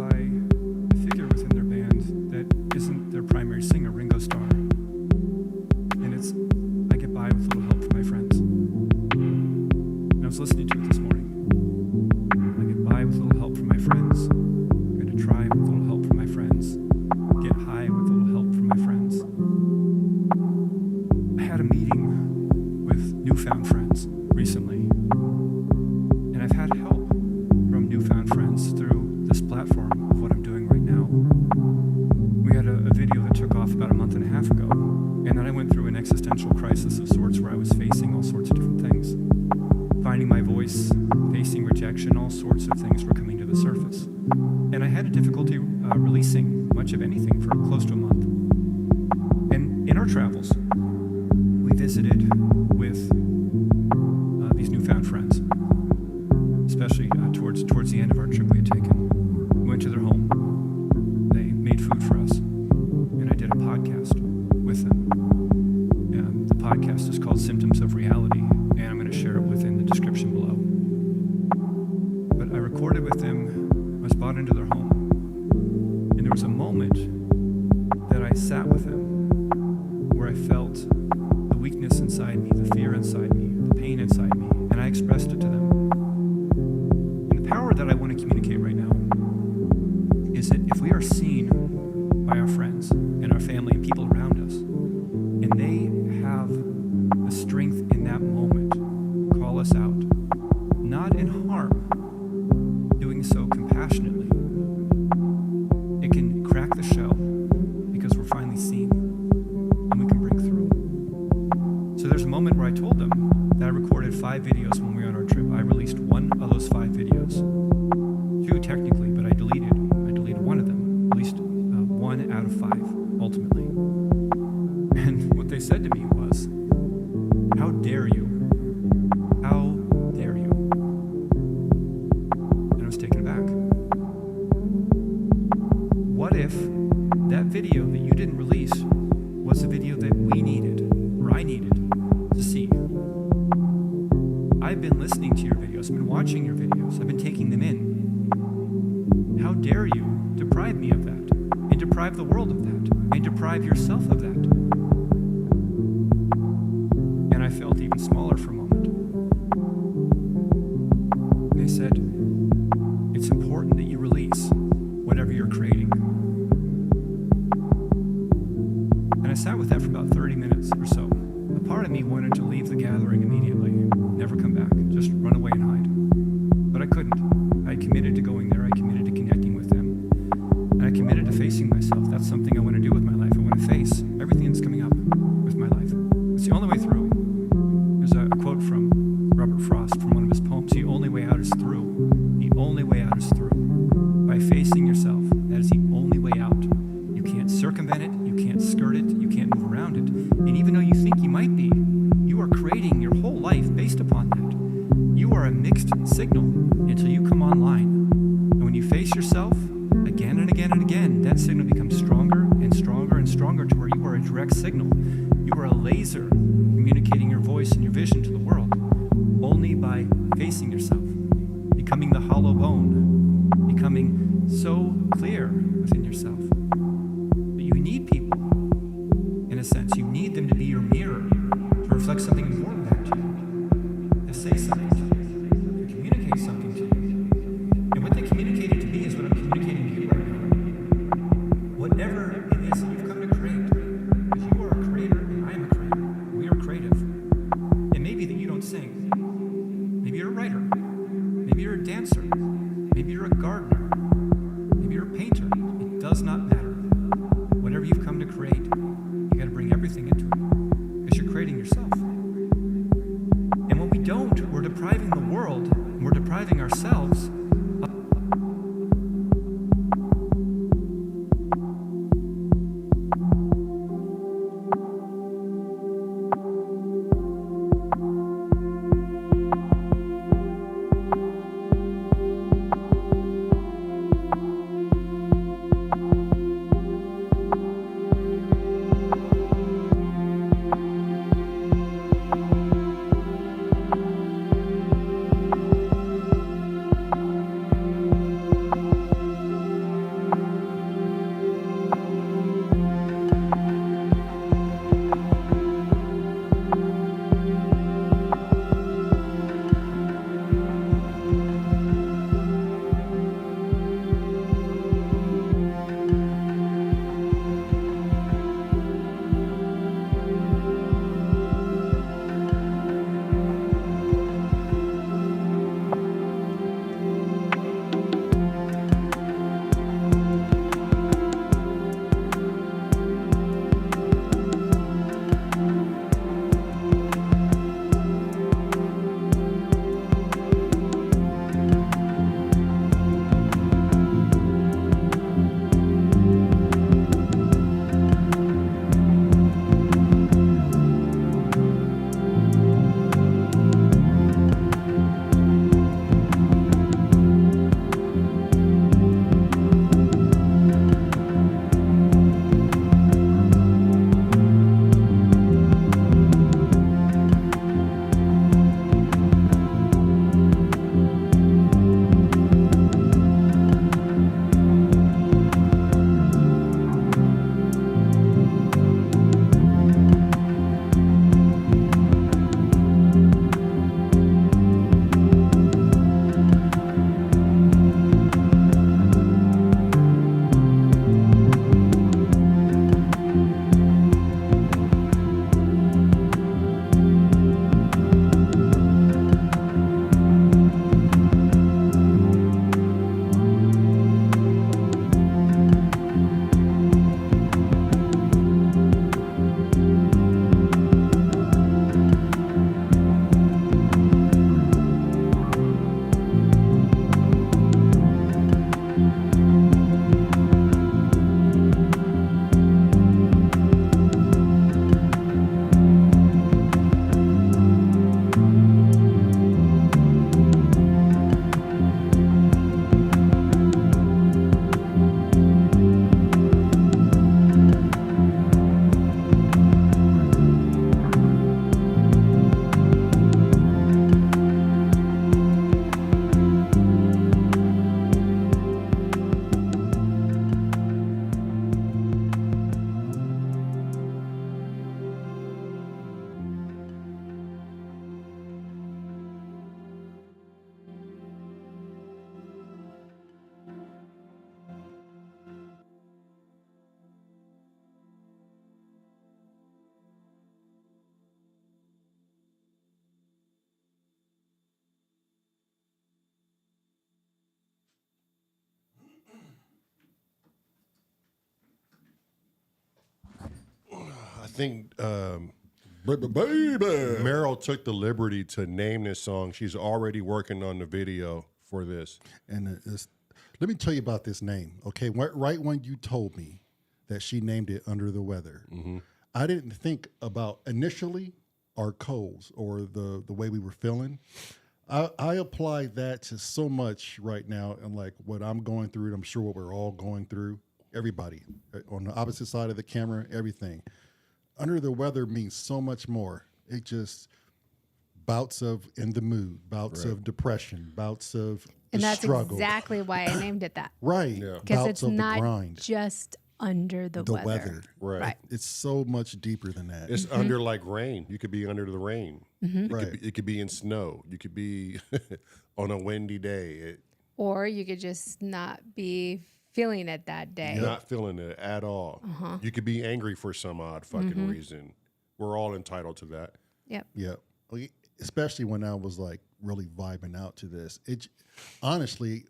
by a figure within their band that isn't their primary singer, Ringo Starr. And it's I Get By With Little Help From My Friends. And I was listening to it this morning. I get by with little help from my friends. I'm going to try with little help from my friends. Get high with little help from my friends. I had a meeting with newfound friends recently. And I've had help from newfound friends through this platform of what I'm doing right now. We had a video that took off about a month and a half ago. And then I went through an existential crisis of sorts where I was facing all sorts of different things. Finding my voice, facing rejection, all sorts of things were coming to the surface. And I had a difficulty releasing much of anything for close to a month. And in our travels, we visited with these newfound friends, especially towards the end of our trip we had taken. We went to their home. They made food for us, and I did a podcast with them. The podcast is called Symptoms of Reality, and I'm going to share it within the description below. But I recorded with them. I was brought into their home, and there was a moment that I sat with them where I felt the weakness inside me, the fear inside me, the pain inside me, and I expressed it to them. And the power that I want to communicate right now is that if we are seen by our friends and our family and people around us, and they have the strength in that moment, call us out, not in harm, doing so compassionately, it can crack the shell because we're finally seen and we can break through. So there's a moment where I told them that I recorded 5 videos when we were on our trip. I released one of those 5 videos. 2 technically, but I deleted one of them, at least 1 out of 5 ultimately. And what they said to me was, "How dare you? How dare you?" And I was taken aback. What if that video that you didn't release was the video that we needed, or I needed, to see? I've been listening to your videos, I've been watching your videos, I've been taking them in. How dare you deprive me of that, and deprive the world of that, and deprive yourself of that? And I felt even smaller for a moment. They said, "It's important that you release whatever you're creating." And I sat with that for about 30 minutes or so. A part of me wanted to leave the gathering immediately, never come back, just run away and hide. But I couldn't. I committed to going there, I committed to connecting with them, and I committed to facing myself. That's something I want to do with my life. I want to face everything that's coming up with my life. It's the only way through. There's a quote from Robert Frost from one of his poems: "The only way out is through. The only way out is through." By facing yourself, that is the only way out. You can't circumvent it, you can't skirt it, you can't move around it. And even though you think you might be, you are creating your whole life based upon that. You are a mixed signal until you come online. And when you face yourself again and again and again, that signal becomes stronger and stronger and stronger to where you are a direct signal. You are a laser communicating your voice and your vision to the world. Only by facing yourself, becoming the hollow bone, becoming so clear within yourself. But you need people, in a sense. You need them to be your mirror, to reflect something important back to you, to say something to you, to communicate something to you. And what they communicated to me is what I'm communicating to you right now. Whatever it is that you've come to create, because you are a creator and I am a creator. We are creative. It may be that you don't sing. Maybe you're a writer. Maybe you're a dancer. Maybe you're a gardener. Maybe you're a painter. It does not matter. Whatever you've come to create, you got to bring everything into it, because you're creating yourself. And when we don't, we're depriving the world, and we're depriving ourselves think Baby. Meryl took the liberty to name this song. She's already working on the video for this. And let me tell you about this name, okay? Right when you told me that she named it Under the Weather, I didn't think about initially our colds or the way we were feeling. I apply that to so much right now, and like what I'm going through, and I'm sure what we're all going through, everybody on the opposite side of the camera, everything. Under the weather means so much more. It just bouts of in the mood, bouts of depression, bouts of And that's struggle. exactly why I named it that. Right. Yeah. Because Bouts it's of the not grind. just under the weather. Right. It's so much deeper than that. It's under like rain. You could be under the rain. Right. It could be in snow. You could be on a windy day. Or you could just not be feeling it that day. Not feeling it at all. You could be angry for some odd fucking reason. We're all entitled to that. Yep. Yeah. Especially when I was like really vibing out to this. It honestly,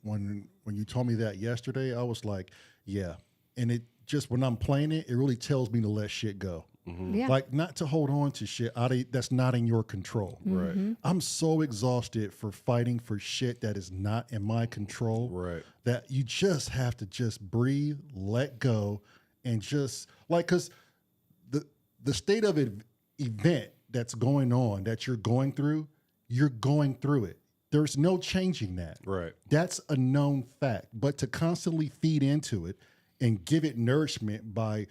when you told me that yesterday, I was like, yeah. And it just, when I'm playing it, it really tells me to let shit go. Yeah. Like not to hold on to shit that's not in your control. Right. I'm so exhausted for fighting for shit that is not in my control. Right. That you just have to just breathe, let go, and just like, because the state of event that's going on, that you're going through it. There's no changing that. Right. That's a known fact. But to constantly feed into it and give it nourishment by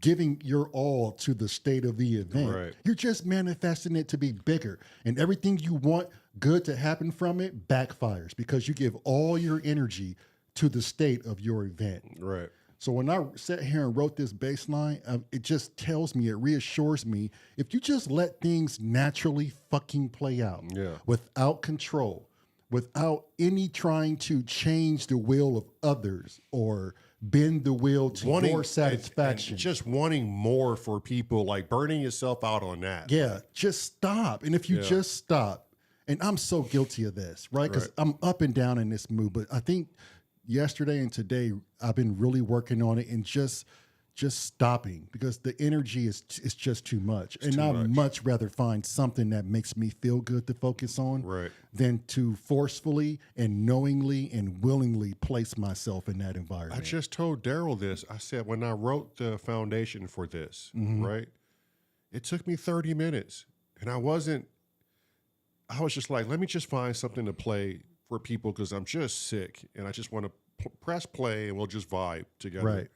giving your all to the state of the event, Right. you're just manifesting it to be bigger. And everything you want good to happen from it backfires because you give all your energy to the state of your event. Right. So when I sat here and wrote this bass line, it just tells me, it reassures me, if you just let things naturally fucking play out without control, without any trying to change the will of others or bend the wheel to your satisfaction. And just wanting more for people, like burning yourself out on that. Yeah, just stop. And if you just stop, and I'm so guilty of this, right? Because I'm up and down in this mood, but I think yesterday and today, I've been really working on it and just stopping because the energy is just too much. And I'd much rather find something that makes me feel good to focus on than to forcefully and knowingly and willingly place myself in that environment. I just told Daryl this. I said, when I wrote the foundation for this, right, it took me 30 minutes. And I was just like, let me just find something to play for people because I'm just sick and I just want to press play and we'll just vibe together. Right.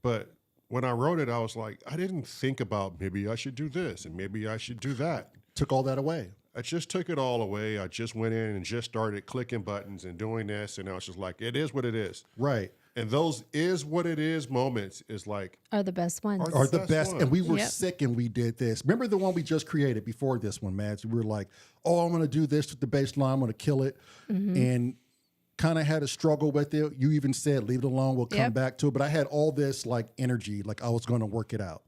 But when I wrote it, I was like, I didn't think about maybe I should do this and maybe I should do that. Took all that away. I just took it all away. I just went in and just started clicking buttons and doing this. And I was just like, it is what it is. Right. And those is what it is moments is like. Are the best ones. Are the best. one. And we were sick and we did this. Remember the one we just created before this one, Mads? We were like, oh, I'm going to do this with the bass line. I'm going to kill it. And kind of had a struggle with it. You even said, leave it alone. We'll come back to it. But I had all this like energy, like I was going to work it out.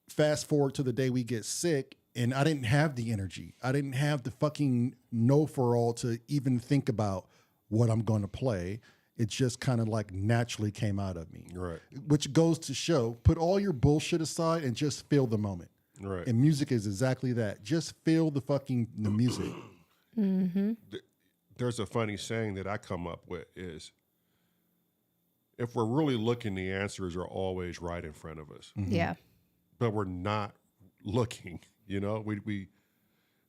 Fast forward to the day we get sick and I didn't have the energy. I didn't have the fucking know for all to even think about what I'm going to play. It just kind of like naturally came out of me. Right. Which goes to show, put all your bullshit aside and just feel the moment. Right. And music is exactly that. Just feel the music. There's a funny saying that I come up with is, if we're really looking, the answers are always right in front of us. Yeah. But we're not looking, you know?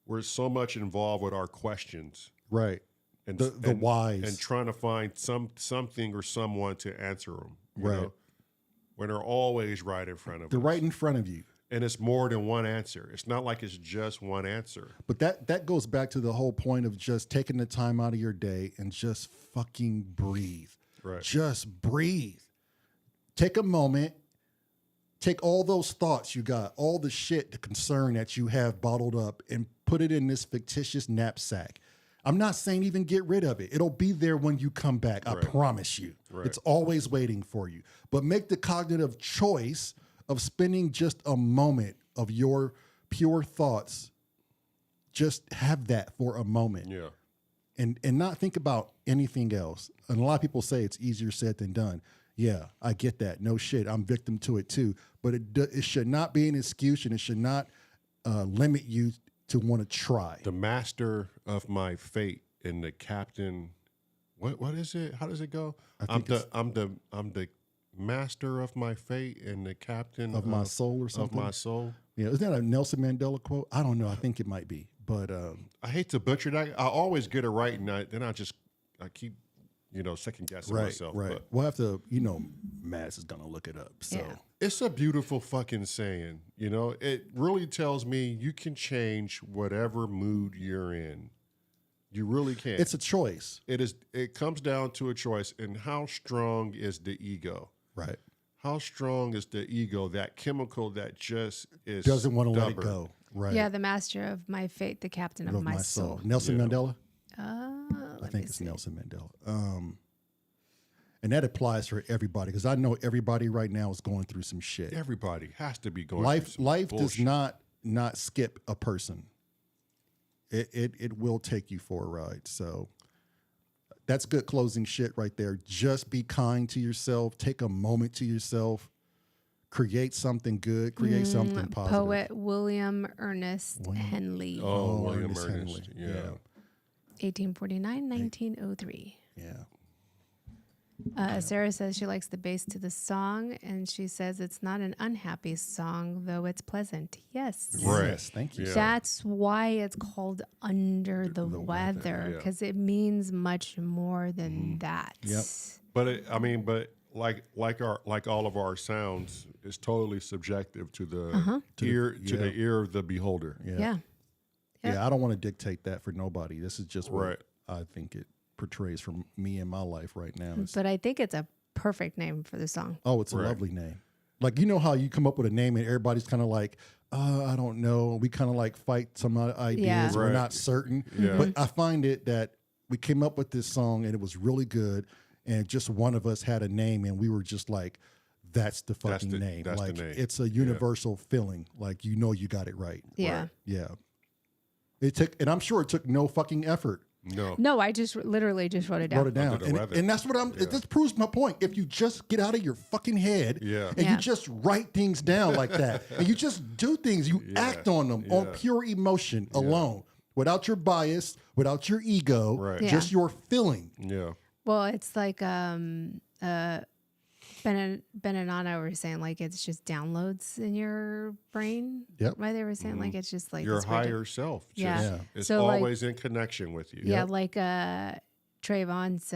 We're so much involved with our questions. Right. And the whys. And trying to find something or someone to answer them. Right. Know? When they're always right in front of us. They're right in front of you. And it's more than one answer. It's not like it's just one answer. But that goes back to the whole point of just taking the time out of your day and just fucking breathe. Right. Just breathe. Take a moment. Take all those thoughts you got, all the shit, the concern that you have bottled up, and put it in this fictitious knapsack. I'm not saying even get rid of it. It'll be there when you come back. I promise you. Right. It's always waiting for you. But make the cognitive choice of spending just a moment of your pure thoughts. Just have that for a moment. Yeah. And not think about anything else. And a lot of people say it's easier said than done. Yeah, I get that. No shit. I'm victim to it too. But it should not be an excuse, and it should not limit you to want to try. The master of my fate and the captain. What is it? How does it go? I'm the master of my fate and the captain of my soul or something. Of my soul. Yeah, isn't that a Nelson Mandela quote? I don't know. I think it might be. But I hate to butcher that. I always get it right, and I keep second guessing myself. Right. But We'll have to. Mads is gonna look it up. So it's a beautiful fucking saying. It really tells me you can change whatever mood you're in. You really can. it's a choice. It is. It comes down to a choice, and how strong is the ego? Right. How strong is the ego? That chemical that just is Doesn't want to let it stubborn. go. Right. Yeah, the master of my fate, the captain of my soul. Nelson Mandela. I think it's Nelson Mandela. And that applies for everybody because I know everybody right now is going through some shit. Everybody has to be going. Life through some does bullshit. not skip a person. It will take you for a ride. So that's good closing shit right there. Just be kind to yourself. Take a moment to yourself. Create something good. Create something positive. Poet William Ernest Henley, Oh, William Ernest Ernest. Henley. Yeah. 1849, 1903. Yeah. Sarah says she likes the bass to the song, and she says it's not an unhappy song, though it's pleasant. Yes. Right. Yes. Thank you. Yeah. That's why it's called Under the Weather, yeah. because it means much more than that. Yep. But like all of our sounds, it's totally subjective to the the ear of the beholder. Yeah. Yeah, I don't want to dictate that for nobody. This is just what Right. I think it portrays for me in my life right now. But I think it's a perfect name for the song. Oh, it's a lovely name. Like, how you come up with a name and everybody's kind of like, I don't know. We kind of like fight some ideas. Yeah. We're Right. not certain. Yeah. But I find it that we came up with this song and it was really good. And just one of us had a name and we were just like, that's the fucking name. That's like, the name. it's a universal feeling. Like, you got it right. Yeah. Right. Yeah. And I'm sure it took no fucking effort. No, I just literally just wrote it down. Wrote it down. Under the weather. And that's what this proves my point. If you just get out of your fucking head and Yeah. you just write things down like that and you just do things, you act on them on pure emotion alone, without your bias, without your ego, Right. Yeah. just your feeling. Yeah. Well, it's like Ben and Anna were saying, like, it's just downloads in your brain. Yep. Right? They were saying, like, it's just like Your this weird- higher self. Yeah. Just, Yeah. is So, like- always in connection with you. Yeah, like Trayvon's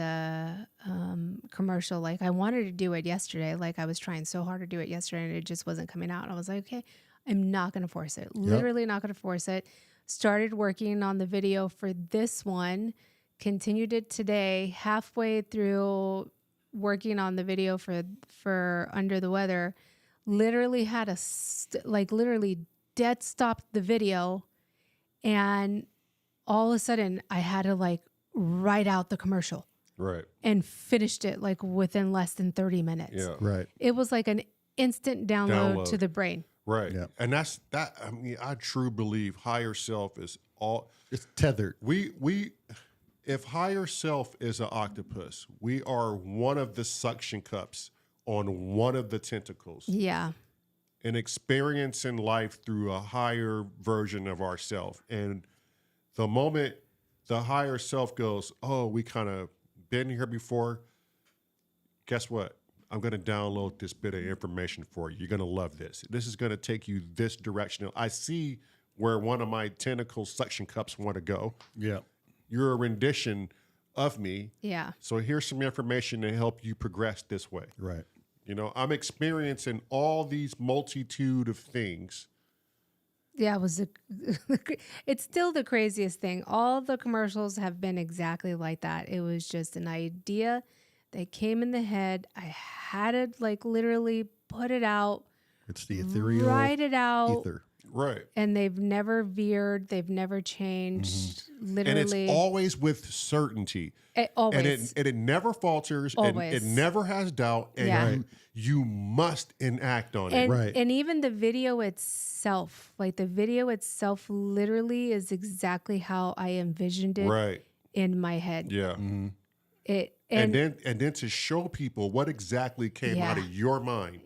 commercial. Like, I wanted to do it yesterday. Like, I was trying so hard to do it yesterday, and it just wasn't coming out. I was like, okay, I'm not going to force it. Literally not going to force it. Started working on the video for this one. Continued it today. Halfway through working on the video for Under the Weather, literally had literally dead stopped the video, and all of a sudden I had to like write out the commercial Right. and finished it like within less than 30 minutes. Yeah. Right. It was like an instant download to the brain. Right. Yeah. And that's that. I mean, I truly believe higher self is all. It's tethered. If higher self is an octopus, we are one of the suction cups on one of the tentacles Yeah. and experiencing life through a higher version of ourself. And the moment the higher self goes, oh, we kind of been here before, guess what? I'm going to download this bit of information for you. You're going to love this. This is going to take you this direction. I see where one of my tentacle suction cups want to go. Yeah. You're a rendition of me. Yeah. So here's some information to help you progress this way. Right. I'm experiencing all these multitude of things. Yeah, it was it's still the craziest thing. All the commercials have been exactly like that. It was just an idea that came in the head. I had to like literally put it out, It's the ethereal write it out, ether. Right. and they've never veered. They've never changed. Literally, And it's always with certainty. always. And it never falters. Always. And it never has doubt. And Yeah. you must enact on it. and, Right. and even the video itself, like the video itself literally is exactly how I envisioned it Right. in my head. Yeah. And then to show people what exactly came out of your mind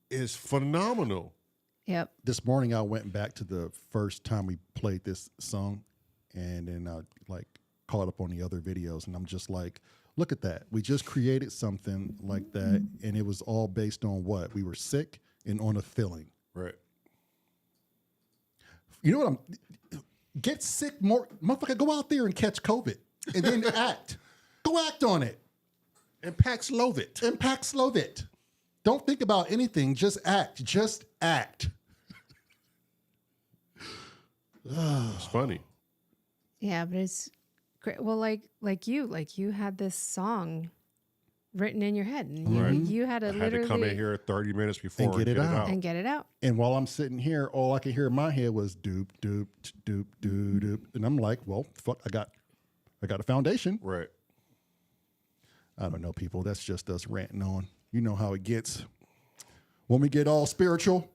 is phenomenal. Yep. This morning I went back to the first time we played this song, and then I like caught up on the other videos, and I'm just like, look at that. We just created something like that, and it was all based on what? We were sick and on a feeling. Right. You know what? Get sick more. Motherfucker, go out there and catch COVID and then act. Go act on it. And Paxlovid. Don't think about anything. Just act. Just act. It's funny. Yeah, but it's great. Well, like you had this song written in your head, and you had to I had to come in here 30 minutes before and get it out. and get it out. And while I'm sitting here, all I could hear in my head was doop, doop, doop, doop, doop. And I'm like, well, fuck, I got a foundation. Right. I don't know, people. That's just us ranting on. You know how it gets. When we get all spiritual.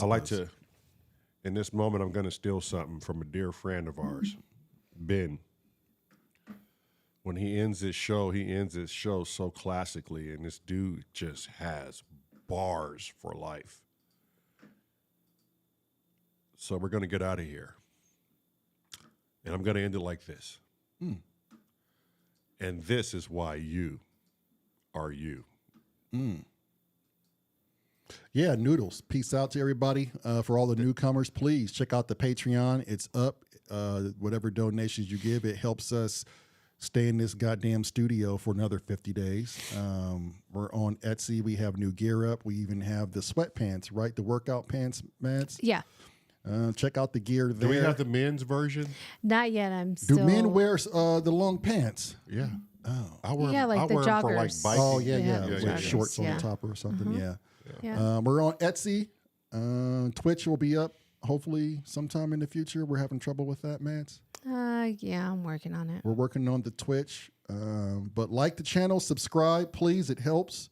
I like to, in this moment, I'm going to steal something from a dear friend of ours, Ben. When he ends his show so classically, and this dude just has bars for life. So we're going to get out of here. And I'm going to end it like this. And this is why you are you. Yeah, Noodles. Peace out to everybody. For all the newcomers, please check out the Patreon. It's up. Whatever donations you give, it helps us stay in this goddamn studio for another 50 days. We're on Etsy. We have new gear up. We even have the sweatpants, right? The workout pants, Mads. Yeah. Check out the gear there. Do we have the men's version? Not yet. I'm still. Do men wear the long pants? Yeah. Oh. I wear Yeah, like I the wear 'em for like joggers. biking. Oh, yeah. Yeah, With joggers, shorts on yeah. the top or something, yeah. Yeah. We're on Etsy. Twitch will be up hopefully sometime in the future. We're having trouble with that, Mads. Yeah, I'm working on it. We're working on the Twitch. But like the channel, subscribe, please. It helps.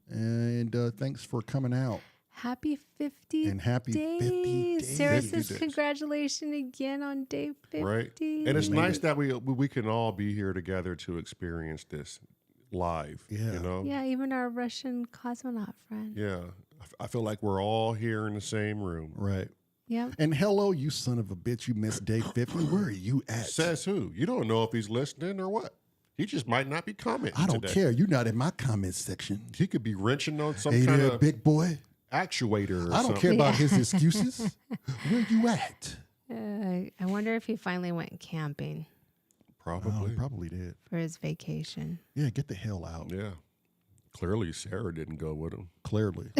And thanks for coming out. Happy 50 And happy days. 50 days. Sarah 50 says days. congratulations again on day 50. Right. And it's nice that we can all be here together to experience this live. Yeah. You know? Yeah, even our Russian cosmonaut friend. Yeah. I feel like we're all here in the same room. Right. Yeah. And hello, you son of a bitch. You missed day 50. Where are you at? Says who? You don't know if he's listening or what. He just might not be commenting. I don't today. care. You're not in my comment section. He could be wrenching on some Hey kind there, of big boy. actuator or I don't something. care about his excuses. Where you at? I wonder if he finally went camping Oh, Probably. he probably did. for his vacation. Yeah, get the hell out. Yeah. Clearly, Sarah didn't go with him. Clearly.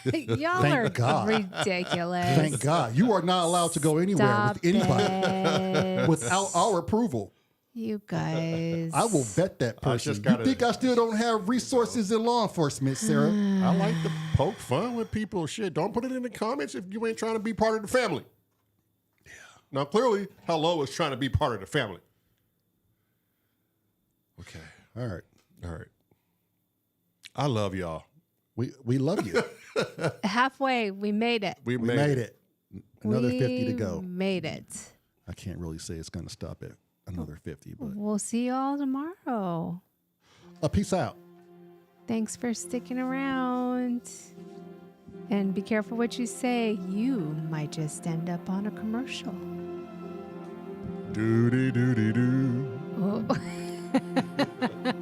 Y'all Thank are God. ridiculous. Thank God. You are not allowed to go anywhere Stop with anybody it. without our approval. You guys. I will vet that I person. just You gotta- think I still don't have resources in law enforcement, Sarah? I like to poke fun with people. Shit, don't put it in the comments if you ain't trying to be part of the family. Yeah. Now, clearly, Hello is trying to be part of the family. Okay. All right. All right. I love y'all. We love you. Halfway, we made it. We We made it. Another we 50 to go. Made it. I can't really say it's going to stop at another 50, but We'll see y'all tomorrow. peace out. Thanks for sticking around. And be careful what you say. You might just end up on a commercial. Doody doody doo. Oh.